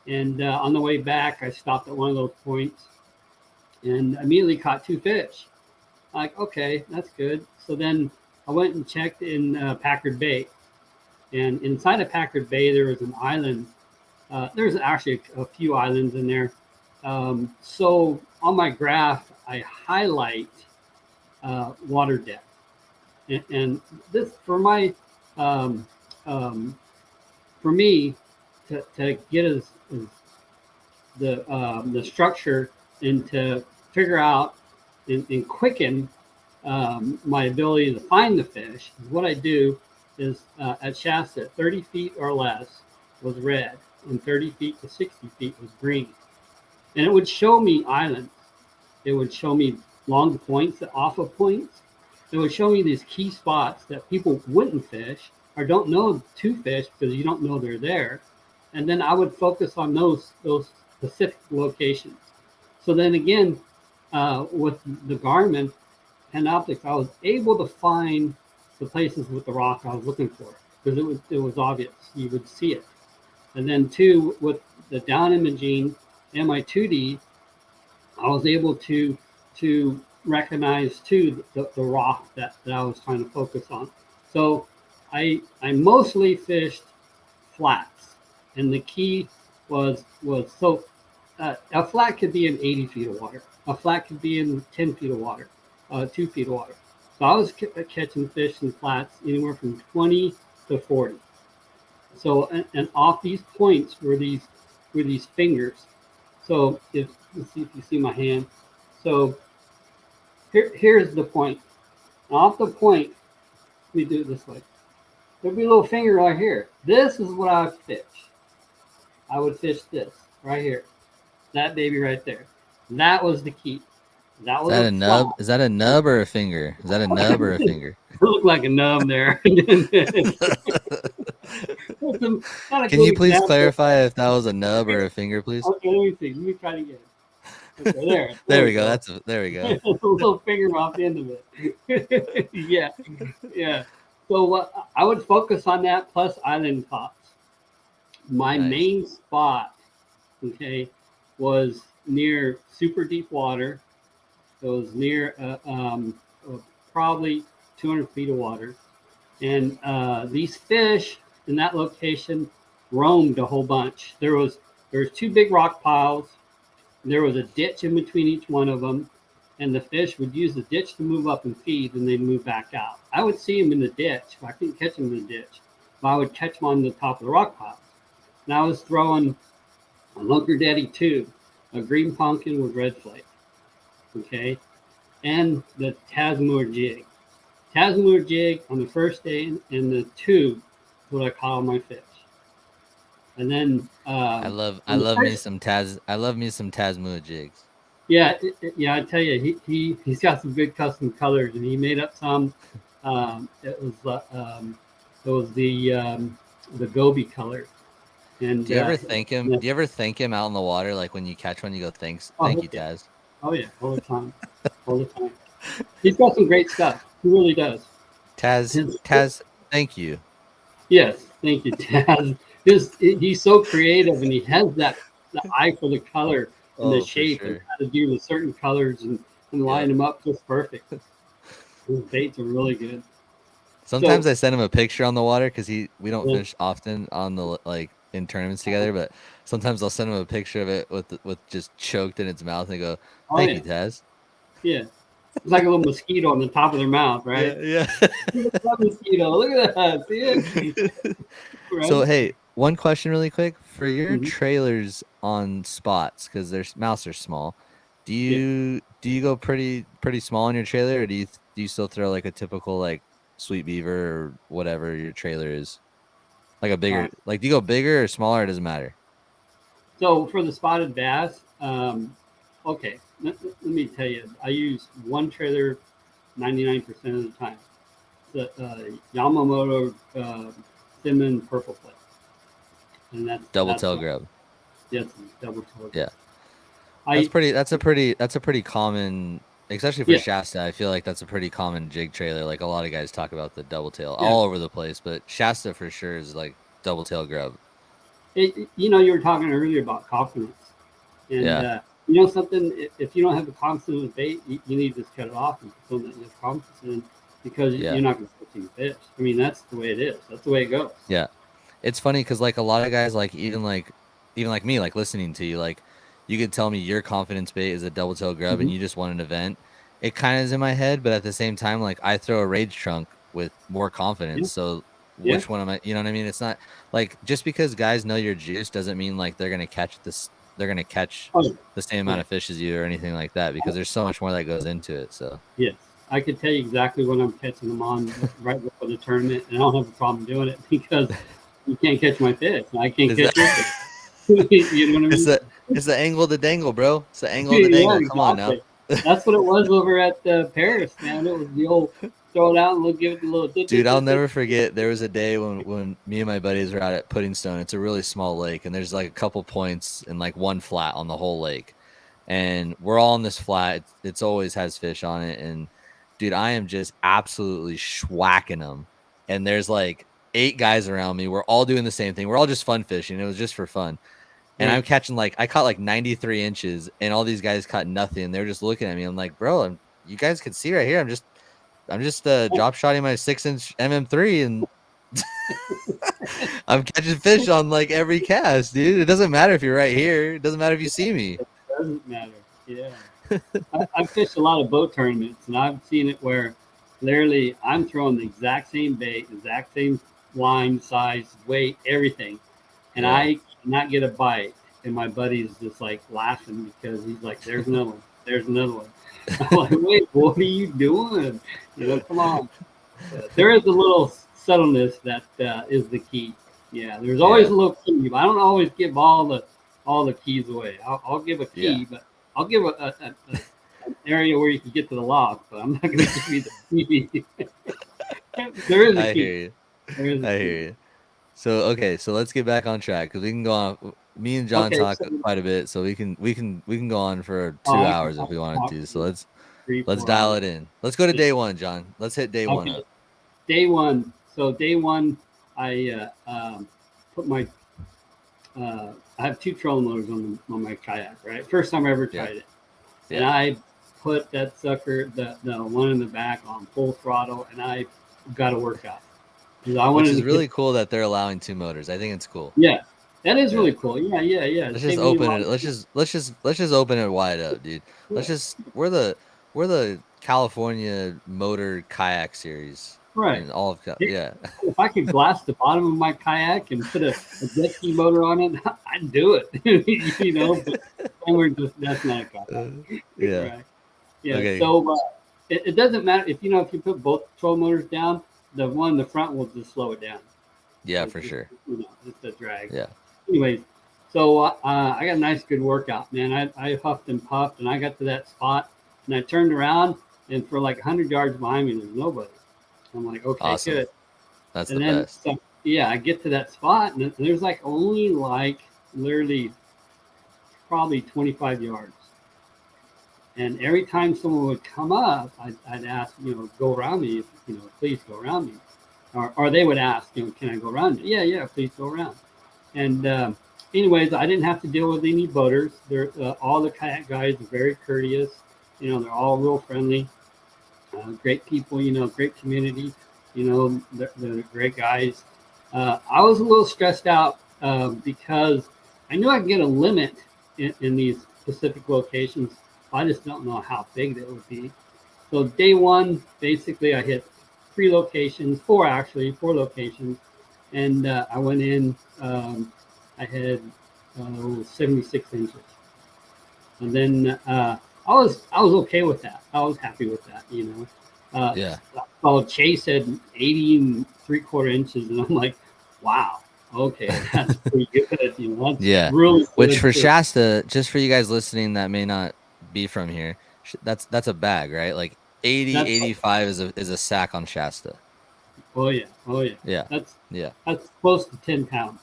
And on the way back, I stopped at one of those points and immediately caught 2 fish. Like, okay, that's good. So then I went and checked in Packard Bay. And inside of Packard Bay, there was an island. There's actually a few islands in there. So on my graph, I highlight water depth. And this, for my, for me, to get the structure and to figure out and quicken my ability to find the fish, what I do is at Shasta, 30 feet or less was red, and 30 feet to 60 feet was green. And it would show me islands. It would show me long points, off of points. It would show me these key spots that people wouldn't fish or don't know to fish because you don't know they're there. And then I would focus on those specific locations. So then again, with the Garmin and optics, I was able to find the places with the rock I was looking for because it was obvious. You would see it. And then 2, with the down imaging and my 2D, I was able to recognize too the rock that I was trying to focus on. So I mostly fished flats, and the key was so a flat could be in 80 feet of water. A flat could be in 10 feet of water, 2 feet of water. So I was catching fish in flats anywhere from 20 to 40. So and off these points were these fingers. So let's see if you see my hand. So here's the point. Off the point, let me do it this way. There'd be a little finger right here. This is what I would fish. I would fish this right here. That baby right there. That was the key. That was a nub? Is that a nub or a finger? Is that a nub or a finger? It looked like a nub there. Can you please clarify if that was a nub or a finger, please? Okay, let me see. Let me try it again. Okay, there we go. There we go. A little finger off the end of it. Yeah. So I would focus on that plus island tops. My main spot, okay, was near super deep water. It was near probably 200 feet of water. And these fish in that location roamed a whole bunch. There was 2 big rock piles. There was a ditch in between each one of them, and the fish would use the ditch to move up and feed, and they'd move back out. I would see them in the ditch. I couldn't catch them in the ditch, but I would catch them on the top of the rock piles. And I was throwing a Lunker Daddy 2, a green pumpkin with red flake, okay, and the Tasmoor jig. Tasmoor jig on the first day, and the tube is what I caught all my fish. And then I love me some Tasmoor jigs. Yeah, I tell you, he's got some good custom colors, and he made up some. It was the Gobi color. And do you ever thank him? Yeah. Do you ever thank him out in the water, like when you catch one, you go thank you, Taz? Oh yeah, all the time, all the time. He's got some great stuff. He really does. Taz, thank you. Yes, thank you, Taz. He's so creative, and he has the eye for the color and the shape, and how to do the certain colors and line them up just perfect. His baits are really good. Sometimes I send him a picture on the water because we don't fish often on the in tournaments together, but sometimes I'll send him a picture of it with just choked in its mouth and go, thank you, Taz. Yeah. It's like a little mosquito on the top of their mouth, right? Yeah. Mosquito. Look at that. See it? Right? So, hey, one question really quick. For your trailers on spots, because their mouths are small, do you go pretty small on your trailer, or do you still throw like a typical like Sweet Beaver or whatever your trailer is? Like a bigger, do you go bigger or smaller? It doesn't matter. So for the spotted bass, okay, let me tell you, I use one trailer 99% of the time. The Yamamoto Simmons Purple Flake, and that's double tail grub. Yes, double tail grub. Yeah, that's a pretty common, especially for Shasta. I feel like that's a pretty common jig trailer. Like a lot of guys talk about the double tail all over the place, but Shasta for sure is like double tail grub. You were talking earlier about confidence, and something. If you don't have the confidence with bait, you need to just cut it off and put something that you have confidence in, because you're not going to catch any fish. I mean, that's the way it is. That's the way it goes. Yeah, it's funny because like a lot of guys, like even like me, like listening to you, like you could tell me your confidence bait is a double tail grub, and you just won an event. It kind of is in my head, but at the same time, like I throw a rage trunk with more confidence, so. Which one am I? You know what I mean? It's not like just because guys know your juice doesn't mean like they're gonna catch this. They're gonna catch the same amount of fish as you or anything like that, because there's so much more that goes into it. So yes, I could tell you exactly when I'm catching them on right before the tournament, and I don't have a problem doing it because you can't catch my fish. I can't catch your fish. You know what I mean? It's the angle of the dangle, bro. It's the angle of the dangle. Exactly. Come on now. That's what it was over at Paris, man. It was the old. Throw it out and we'll give it a little. Dude, I'll never forget. There was a day when me and my buddies were out at Pudding Stone. It's a really small lake, and there's like a couple points and like one flat on the whole lake. And we're all on this flat. It's always has fish on it. And dude, I am just absolutely schwacking them. And there's like 8 guys around me. We're all doing the same thing. We're all just fun fishing. It was just for fun. And I'm catching I caught like 93 inches, and all these guys caught nothing. They're just looking at me. I'm like, bro, you guys can see right here. I'm just drop shotting my 6-inch MM3, and I'm catching fish on like every cast, dude. It doesn't matter if you're right here. It doesn't matter if you see me. It doesn't matter. Yeah. I've fished a lot of boat tournaments, and I've seen it where literally I'm throwing the exact same bait, exact same line, size, weight, everything, and I cannot get a bite. And my buddy's just like laughing because he's like, "There's another one. There's another one." I'm like, wait, what are you doing? Come on. There is a little subtleness that is the key. Yeah, there's always a little key. But I don't always give all the keys away. I'll give a key, but I'll give an area where you can get to the lock. But I'm not going to give you the key. There is a key. I hear you. So okay, so let's get back on track because we can go on. Me and John talk quite a bit, so we can go on for 2 hours if we wanted to. So let's dial it in. Let's go to day one, John. Let's hit day one up. Day one. So day one, I put my I have 2 trolling motors on my kayak. Right, first time I ever tried it, and I put that sucker, the one in the back, on full throttle, and I got a workout. I Which wanted is to really cool that they're allowing 2 motors. I think it's cool. Yeah, that is Yeah. really cool. Yeah. Let's Save just me a open lot it. of Let's just open it wide up, dude. Let's Yeah. just we're the California Motor Kayak Series. Right. In all of yeah. If I could glass the bottom of my kayak and put a jet ski motor on it, I'd do it. You know, but that's not a kayak. Yeah. Right. Yeah. Okay. So it doesn't matter if you put both trolling motors down, the one in the front will just slow it down. Yeah, So for sure. You know, it's a drag. Yeah. Anyways, so I got a nice good workout, man. I huffed and puffed, and I got to that spot, and I turned around, and for like 100 yards behind me, there's nobody. I'm like, okay, Awesome. good. That's And the then, best. so, yeah, I get to that spot, and there's like only like literally probably 25 yards. And every time someone would come up, I'd ask, go around me, please go around me. Or they would ask, can I go around you? Yeah, please go around. And anyways, I didn't have to deal with any boaters. They're all the kayak guys are very courteous. They're all real friendly, great people. Great community. They're great guys. I was a little stressed out because I knew I could get a limit in these specific locations. I just don't know how big that would be. So day one, basically, I hit four locations, and I went in. I had 76 inches, and then I was okay with that. I was happy with that. Yeah. So Chase had 80 3/4 inches, and I'm like, wow, okay, that's pretty good. That's Yeah. really good. Which for Shasta, just for you guys listening that may not be from here, that's a bag, right? Like 85 is a sack on Shasta. Oh yeah. Yeah. That's close to 10 pounds.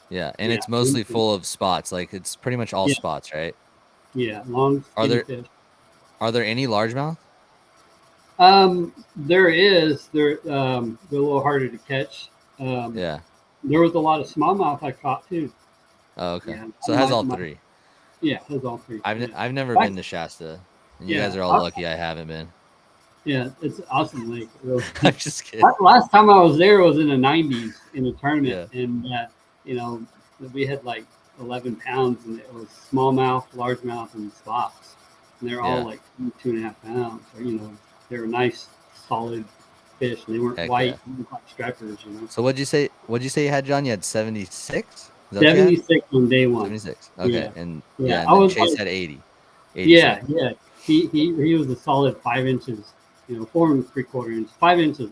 Yeah, and it's mostly full of spots. Like it's pretty much all spots, right? Yeah, long skinny fish. Are there any largemouth? There is. They're a little harder to catch. Yeah. There was a lot of smallmouth I caught too. Oh, okay. Yeah, So it has all three. Yeah, it has all three. I've never been to Shasta. And you guys are all lucky I haven't been. Yeah, it's an awesome lake. Really. I'm just kidding. Last time I was there was in the 90s in a tournament, and we had like 11 pounds, and it was smallmouth, largemouth, and spots, and they're all like 2.5 pounds. Or they were nice, solid fish. And they weren't white, like strappers. So what'd you say? You had, John? You had 76. 76 on day one. 76. Okay, Yeah. and and Chase had 80. 86. Yeah. He was a solid 5 inches. 4 3/4 inches, 5 inches.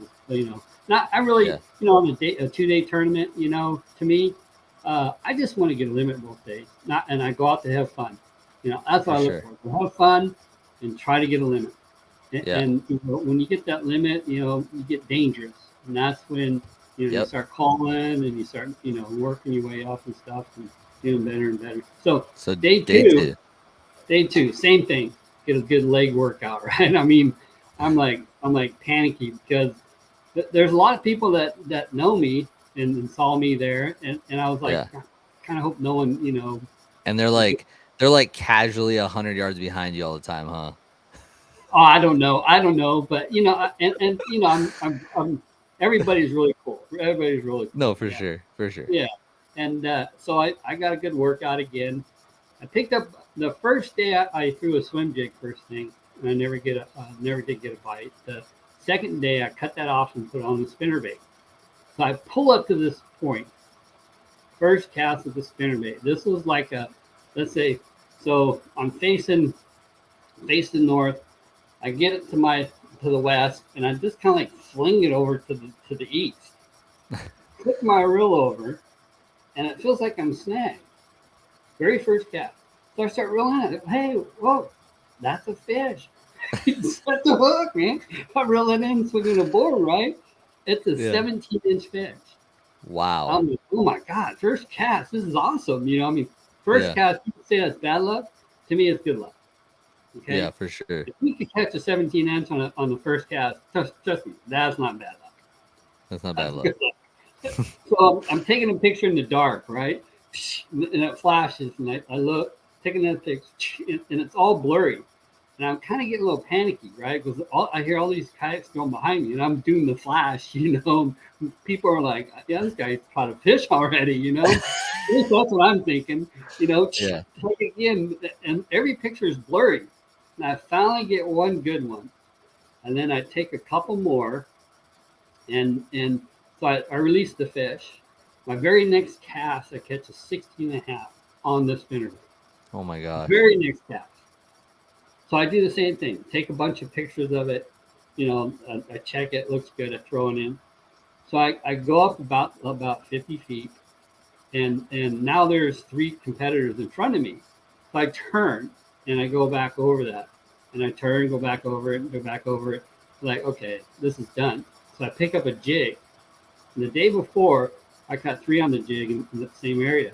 Not I really. On a 2-day tournament. To me, I just want to get a limit both days. And I go out to have fun. That's what I look for. To have fun and try to get a limit. And when you get that limit, you get dangerous, and that's when you start calling and you start working your way up and stuff and doing better and better. So day two, same thing. Get a good leg workout, right? I mean, I'm like panicky because there's a lot of people that know me and saw me there, and I was like, kind of hope no one, And they're like casually 100 yards behind you all the time, huh? Oh, I don't know, but I'm everybody's really cool. Everybody's really cool. No, for sure. Yeah, and so I got a good workout again. I picked up the first day I threw a swim jig first thing, and I never did get a bite. The second day I cut that off and put it on the spinnerbait. So I pull up to this point, first cast of the spinnerbait. This was like let's say, so I'm facing north. I get it to the west, and I just kind of like fling it over to the east. Flip my reel over, and it feels like I'm snagged. Very first cast. So I start reeling at it. Hey, whoa, that's a fish. Set the hook, man. I reel it in, swinging a board, right? It's a 17-inch fish. Wow. I'm like, oh my God, first cast. This is awesome. First cast, you can say that's bad luck. To me, it's good luck. Okay? Yeah, for sure. If we could catch a 17-inch on the first cast, trust me, that's not bad luck. That's not bad luck. So I'm taking a picture in the dark, right? And it flashes, and I look, taking that picture, and it's all blurry. And I'm kind of getting a little panicky, right? Because I hear all these kayaks going behind me, and I'm doing the flash. People are like, "Yeah, this guy caught a fish already." That's what I'm thinking. Yeah. Like again, and every picture is blurry. And I finally get one good one, and then I take a couple more, and so I release the fish. My very next cast, I catch a 16.5 on the spinnerbait. Oh my gosh. Very next cast. So I do the same thing. Take a bunch of pictures of it. I check it. Looks good. I throw it in. So I go up about 50 feet, and now there's 3 competitors in front of me. So I turn and I go back over that, and I turn, go back over it, and go back over it. Like, okay, this is done. So I pick up a jig. And the day before, I caught 3 on the jig in the same area.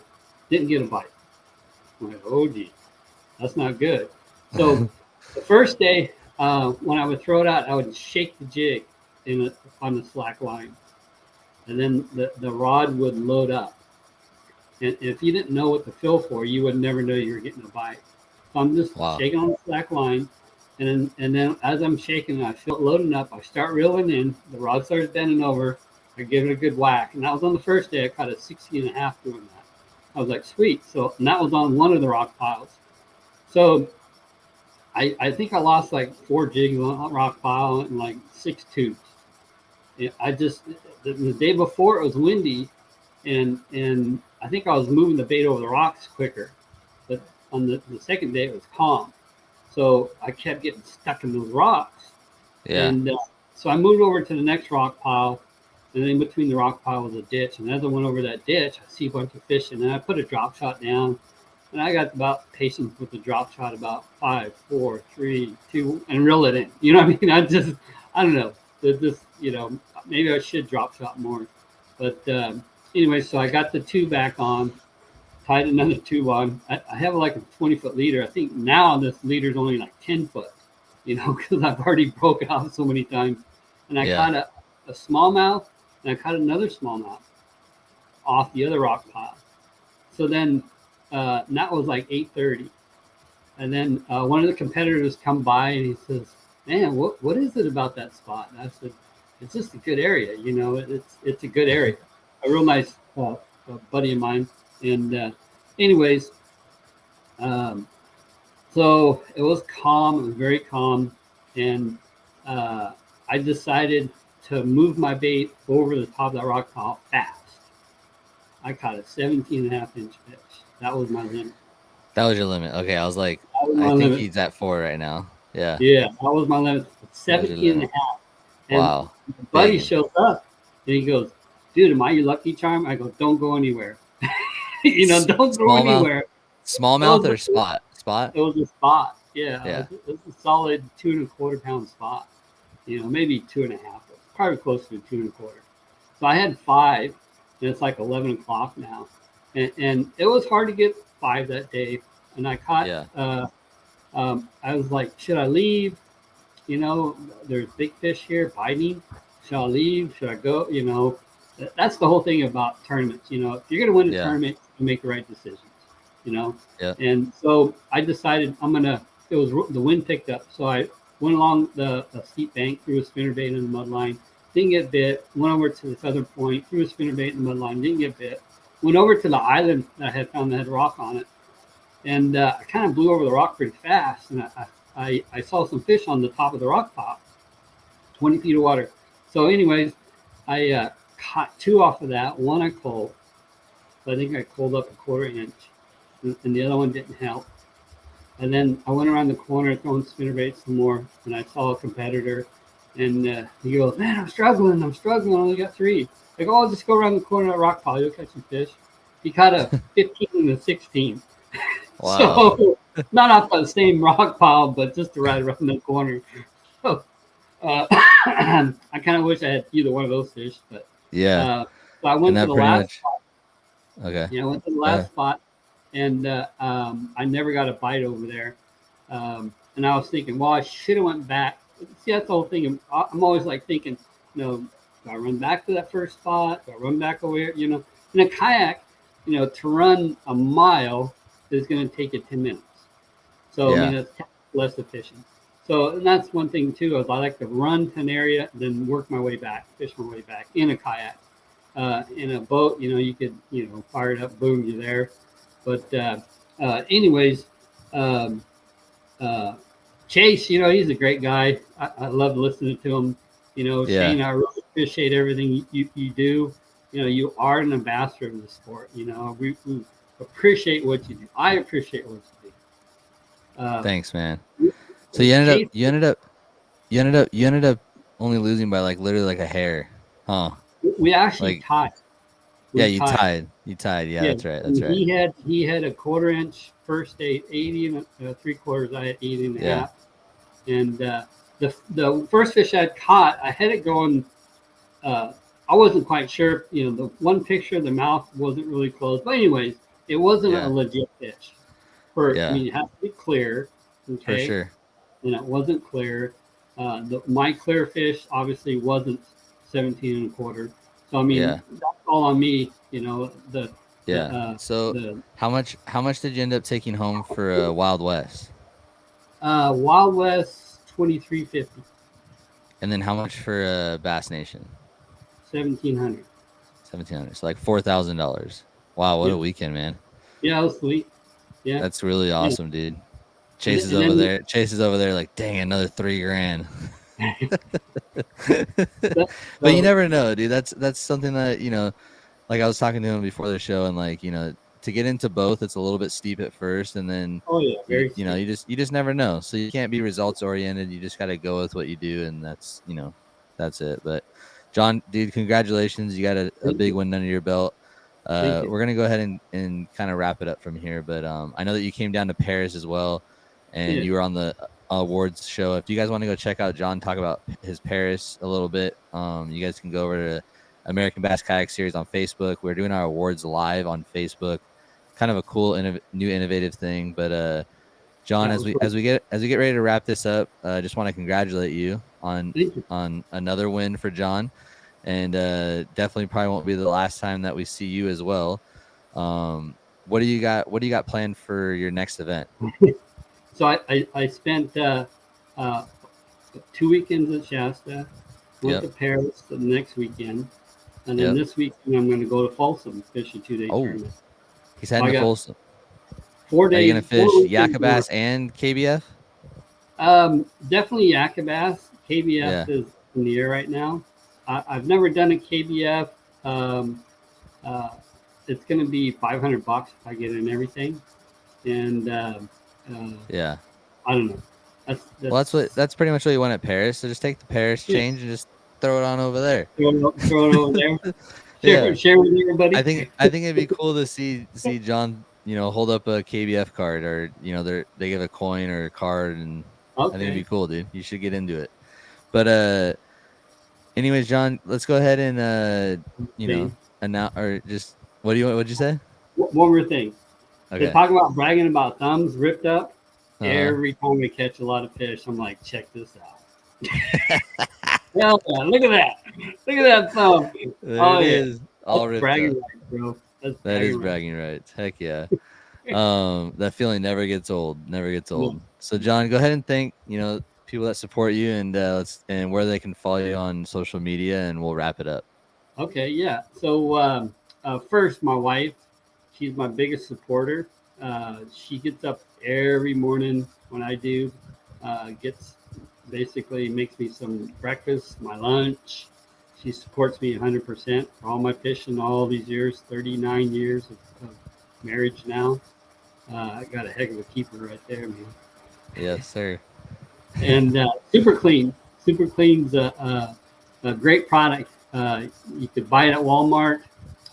Didn't get a bite. I'm like, oh gee, that's not good. So the first day, when I would throw it out, I would shake the jig on the slack line, and then the rod would load up. And if you didn't know what to feel for, you would never know you were getting a bite. So I'm just shaking on the slack line, and then as I'm shaking, I feel it loading up. I start reeling in. The rod starts bending over. I give it a good whack, and that was on the first day. I caught a 16.5 doing that. I was like, sweet. So, and that was on one of the rock piles. So I think I lost like 4 jigs on rock pile and like 6 tubes. The day before it was windy, and I think I was moving the bait over the rocks quicker. But on the second day it was calm, so I kept getting stuck in those rocks. Yeah. And so I moved over to the next rock pile, and then in between the rock pile was a ditch. And as I went over that ditch, I see a bunch of fish, and then I put a drop shot down. And I got about patience with the drop shot, about 5, 4, 3, 2, and reel it in. You know what I mean? I don't know. Maybe I should drop shot more. But anyway, so I got the 2 back on, tied another 2 on. I have like a 20-foot leader. I think now this leader is only like 10 foot, because I've already broken off so many times. And I caught a smallmouth, and I caught another smallmouth off the other rock pile. So then that was like 8:30, and then one of the competitors come by and he says, "Man, what is it about that spot?" And I said, "It's just a good area, it's a good area." A real nice buddy of mine. And anyways, so it was calm. It was very calm, and I decided to move my bait over the top of that rock pile fast. I caught a 17.5-inch fish. That was my limit. That was your limit. Okay, I was like, I think limit. he's at 4 right now. Yeah. Yeah, that was my limit. 17.5. And wow. my buddy shows up, and he goes, "Dude, am I your lucky charm?" I go, "Don't go anywhere." Don't go anywhere. Smallmouth or spot? Spot? It was a spot. Yeah. It was a solid 2.25 pound spot. Maybe 2.5, but probably close to 2.25. So I had 5, and it's like 11 o'clock now. And it was hard to get 5 that day. And I caught, I was like, should I leave? There's big fish here biting. Should I leave? Should I go? That's the whole thing about tournaments. If you're going to win a tournament, you make the right decisions, Yeah. And so I decided it was the wind picked up. So I went along the steep bank, threw a spinnerbait in the mud line, didn't get bit, went over to this other point, threw a spinnerbait in the mud line, didn't get bit, went over to the island that I had found that had rock on it. And I kind of blew over the rock pretty fast. And I saw some fish on the top of the rock pile, 20 feet of water. So anyways, I caught 2 off of that. One I culled. I think I culled up a 1/4 inch. And the other one didn't help. And then I went around the corner throwing spinnerbait some more. And I saw a competitor. And he goes, "Man, I'm struggling. I only got 3. I go, "I'll just go around the corner of that rock pile. You'll catch some fish." He caught a 15 and a 16. Wow. So not off the same rock pile, but just right around the corner. So I kind of wish I had either one of those fish, but so I went to the last spot. Okay. Yeah, I went to the last spot, and I never got a bite over there. And I was thinking, well, I should have went back. See, that's the whole thing. I'm always like thinking, do I run back to that first spot? Do I run back over here? In a kayak, to run a mile is going to take you 10 minutes. So, it's less efficient. So and that's one thing too, is I like to run to an area, then work my way back, fish my way back in a kayak. In a boat, you could, fire it up, boom, you're there. But anyways, um, Chase, he's a great guy. I love listening to him. Yeah. Shane, I really appreciate everything you do. You are an ambassador of the sport. We appreciate what you do. I appreciate what you do. Thanks, man. So you ended up only losing by like literally like a hair, huh? We actually Like, tied. yeah, you tied. Yeah, that's right. That's right. He had a 1/4 inch first date, 80 and 3/4. I had 80 and a Yeah. half. And the first fish I caught, I had it going. I wasn't quite sure. The one picture, the mouth wasn't really closed. But anyways, it wasn't Yeah. a legit fish. Yeah. I mean, it has to be clear. Okay. For sure. And it wasn't clear. My clear fish obviously wasn't 17 1/4. So I mean, Yeah. that's all on me. Yeah. So how much did you end up taking home for Wild West? Wild West 23.50, And then how much for Bass Nation? 1,700. 1,700. So like $4,000. Wow, what a weekend, man. Yeah, that was sweet. Yeah, That's really awesome, dude. Chase is and over then- there. Chase is over there like, dang, another $3,000. But you never know, dude. That's something that, like I was talking to him before the show, and like, to get into both, it's a little bit steep at first, and then Oh yeah, very. you just never know. So you can't be results oriented. You just got to go with what you do, and that's that's it. But John, dude, congratulations! You got a big win under your belt. Thank you. We're gonna go ahead and kind of wrap it up from here. But I know that you came down to Paris as well, and Yeah. you were on the awards show. If you guys want to go check out John talk about his Paris a little bit, you guys can go over to American Bass Kayak Series on Facebook. We're doing our awards live on Facebook. Kind of a cool new innovative thing. But John, as we get ready to wrap this up, I just want to congratulate you on another win for John, and definitely probably won't be the last time that we see you as well. What do you got planned for your next event? So I spent 2 weekends at Shasta, went to Paris the next weekend, and then this weekend I'm going to go to Folsom, fish a 2-day tournament. He's heading to Folsom. 4 days. Are you going to fish Yakka bass and KBF? Definitely Yakka bass. KBF is in the air right now. I've never done a KBF. It's going to be $500 if I get in everything, and I don't know. That's pretty much what you want at Paris. So just take the Paris change and just throw it on over there. Throw it over there. Share with everybody. I think it'd be cool to see John, hold up a KBF card, or they give a coin or a card, and I think it'd be cool, dude. You should get into it. But anyways, John, let's go ahead and announce, or just what'd you say? One more thing. Okay. They talk about bragging about thumbs ripped up. Every time we catch a lot of fish, I'm like, check this out. Hell yeah, look at that. Look at that thumb. There it is. All ripped bragging up. rights, bro. That is bragging rights. Heck yeah. That feeling never gets old. Never gets old. So John, go ahead and thank, people that support you, and and where they can follow you on social media, and we'll wrap it up. Okay, yeah. So first, my wife, she's my biggest supporter. She gets up every morning when I do, makes me some breakfast, my lunch. She supports me 100% for all my fishing, all these years, 39 years of marriage now. I got a heck of a keeper right there, man. Yes, sir. And Super Clean. Super Clean's a great product. You could buy it at Walmart.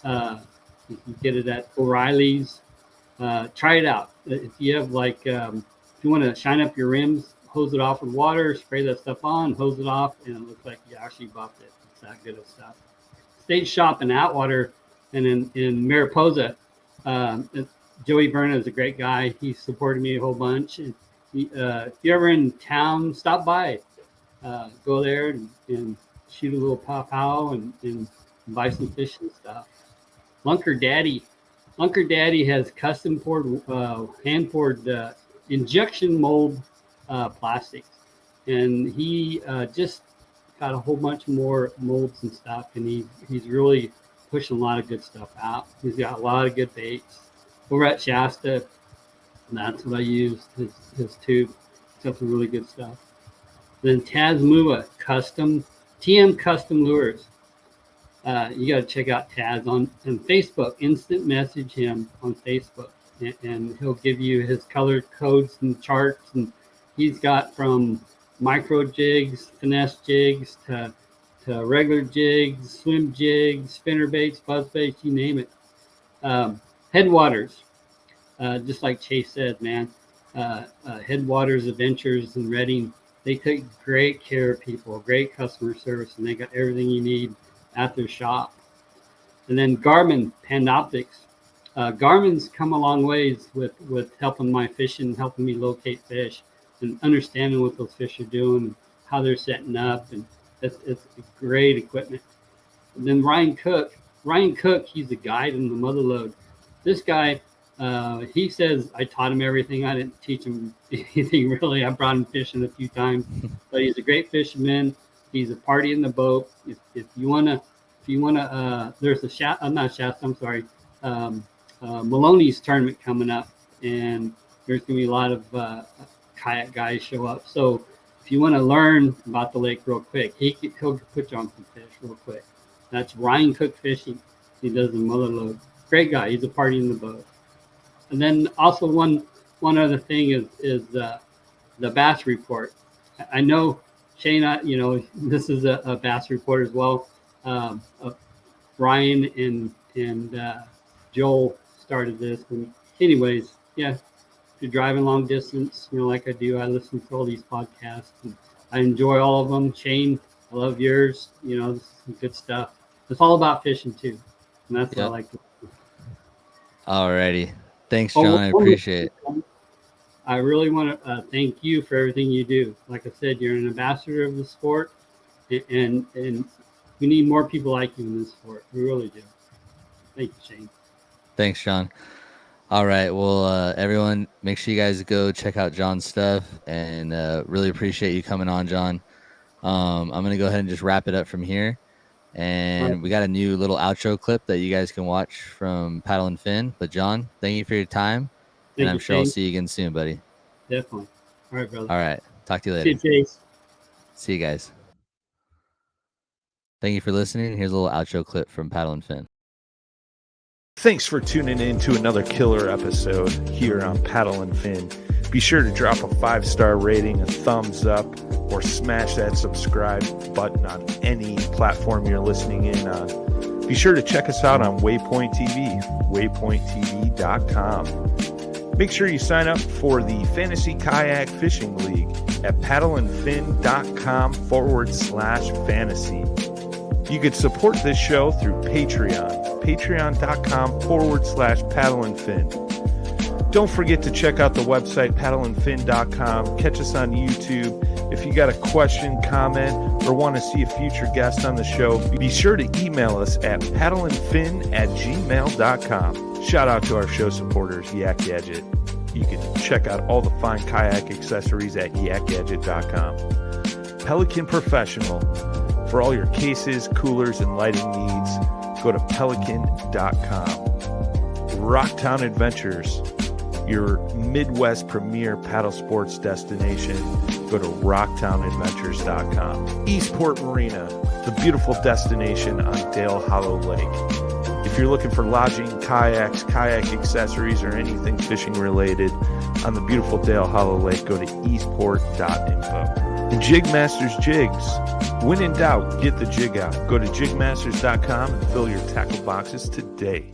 You can get it at O'Reilly's. Try it out. If you have if you want to shine up your rims, hose it off with water, spray that stuff on, hose it off, and it looks like you actually buffed it. It's that good of stuff. Stage shop in Atwater and in Mariposa. Joey Berna is a great guy. He supported me a whole bunch. And if you're ever in town, stop by. Go there and shoot a little pow and buy some fish and stuff. Lunker Daddy has custom poured, hand poured injection mold plastics. and he just got a whole bunch more molds and stuff, and he's really pushing a lot of good stuff out. He's got a lot of good baits. Over at Shasta, that's what I used, his tube. He's got some really good stuff. Then Taz TM Custom Lures. You got to check out Taz on Facebook. Instant message him on Facebook, and he'll give you his color codes and charts. And he's got from micro jigs, finesse jigs, to regular jigs, swim jigs, spinner baits, buzz baits, you name it. Headwaters, just like Chase said, man. Headwaters Adventures in Reading, they take great care of people, great customer service, and they got everything you need at their shop. And then Garmin Panoptics. Garmin's come a long ways with helping my fishing, helping me locate fish, and understanding what those fish are doing, how they're setting up, and it's great equipment. And then Ryan Cook, he's a guide in the mother lode. This guy, he says I taught him everything. I didn't teach him anything really. I brought him fishing a few times, but he's a great fisherman. He's a party in the boat. If you wanna, there's Maloney's tournament coming up, and there's gonna be a lot of kayak guys show up. So if you want to learn about the lake real quick, he'll put you on some fish real quick. That's Ryan Cook Fishing. He does the mother lode. Great guy. He's a party in the boat. And then also one other thing is the bass report. I know Shane, this is a bass report as well. Brian and Joel started this. And anyways, yeah, if you're driving long distance, like I do, I listen to all these podcasts, and I enjoy all of them. Shane, I love yours. This is some good stuff. It's all about fishing too, and that's what I like to do. Alrighty. Thanks, John. I appreciate it. I really want to thank you for everything you do. Like I said, you're an ambassador of the sport, and we need more people like you in this sport. We really do. Thank you, Shane. Thanks, John. All right. Well, everyone, make sure you guys go check out John's stuff, and really appreciate you coming on, John. I'm going to go ahead and just wrap it up from here. And we got a new little outro clip that you guys can watch from Paddle and Fin. But John, thank you for your time. And I'm sure I'll see you again soon, buddy. Definitely. All right, brother. All right. Talk to you later. See you, Chase. See you guys. Thank you for listening. Here's a little outro clip from Paddle and Fin. Thanks for tuning in to another killer episode here on Paddle and Fin. Be sure to drop a 5-star rating, a thumbs up, or smash that subscribe button on any platform you're listening in on. Be sure to check us out on Waypoint TV, waypointtv.com. Make sure you sign up for the Fantasy Kayak Fishing League at paddleandfin.com/fantasy. You could support this show through Patreon, patreon.com/paddleandfin. Don't forget to check out the website, paddleandfin.com. Catch us on YouTube. If you got a question, comment, or want to see a future guest on the show, be sure to email us at paddleandfin@gmail.com. Shout out to our show supporters, Yak Gadget. You can check out all the fine kayak accessories at yakgadget.com. Pelican Professional. For all your cases, coolers, and lighting needs, go to pelican.com. Rocktown Adventures, your Midwest premier paddle sports destination. Go to rocktownadventures.com. Eastport Marina, the beautiful destination on Dale Hollow Lake. If you're looking for lodging, kayaks, kayak accessories, or anything fishing related on the beautiful Dale Hollow Lake, go to eastport.info. And Jigmasters Jigs. When in doubt, get the jig out. Go to jigmasters.com and fill your tackle boxes today.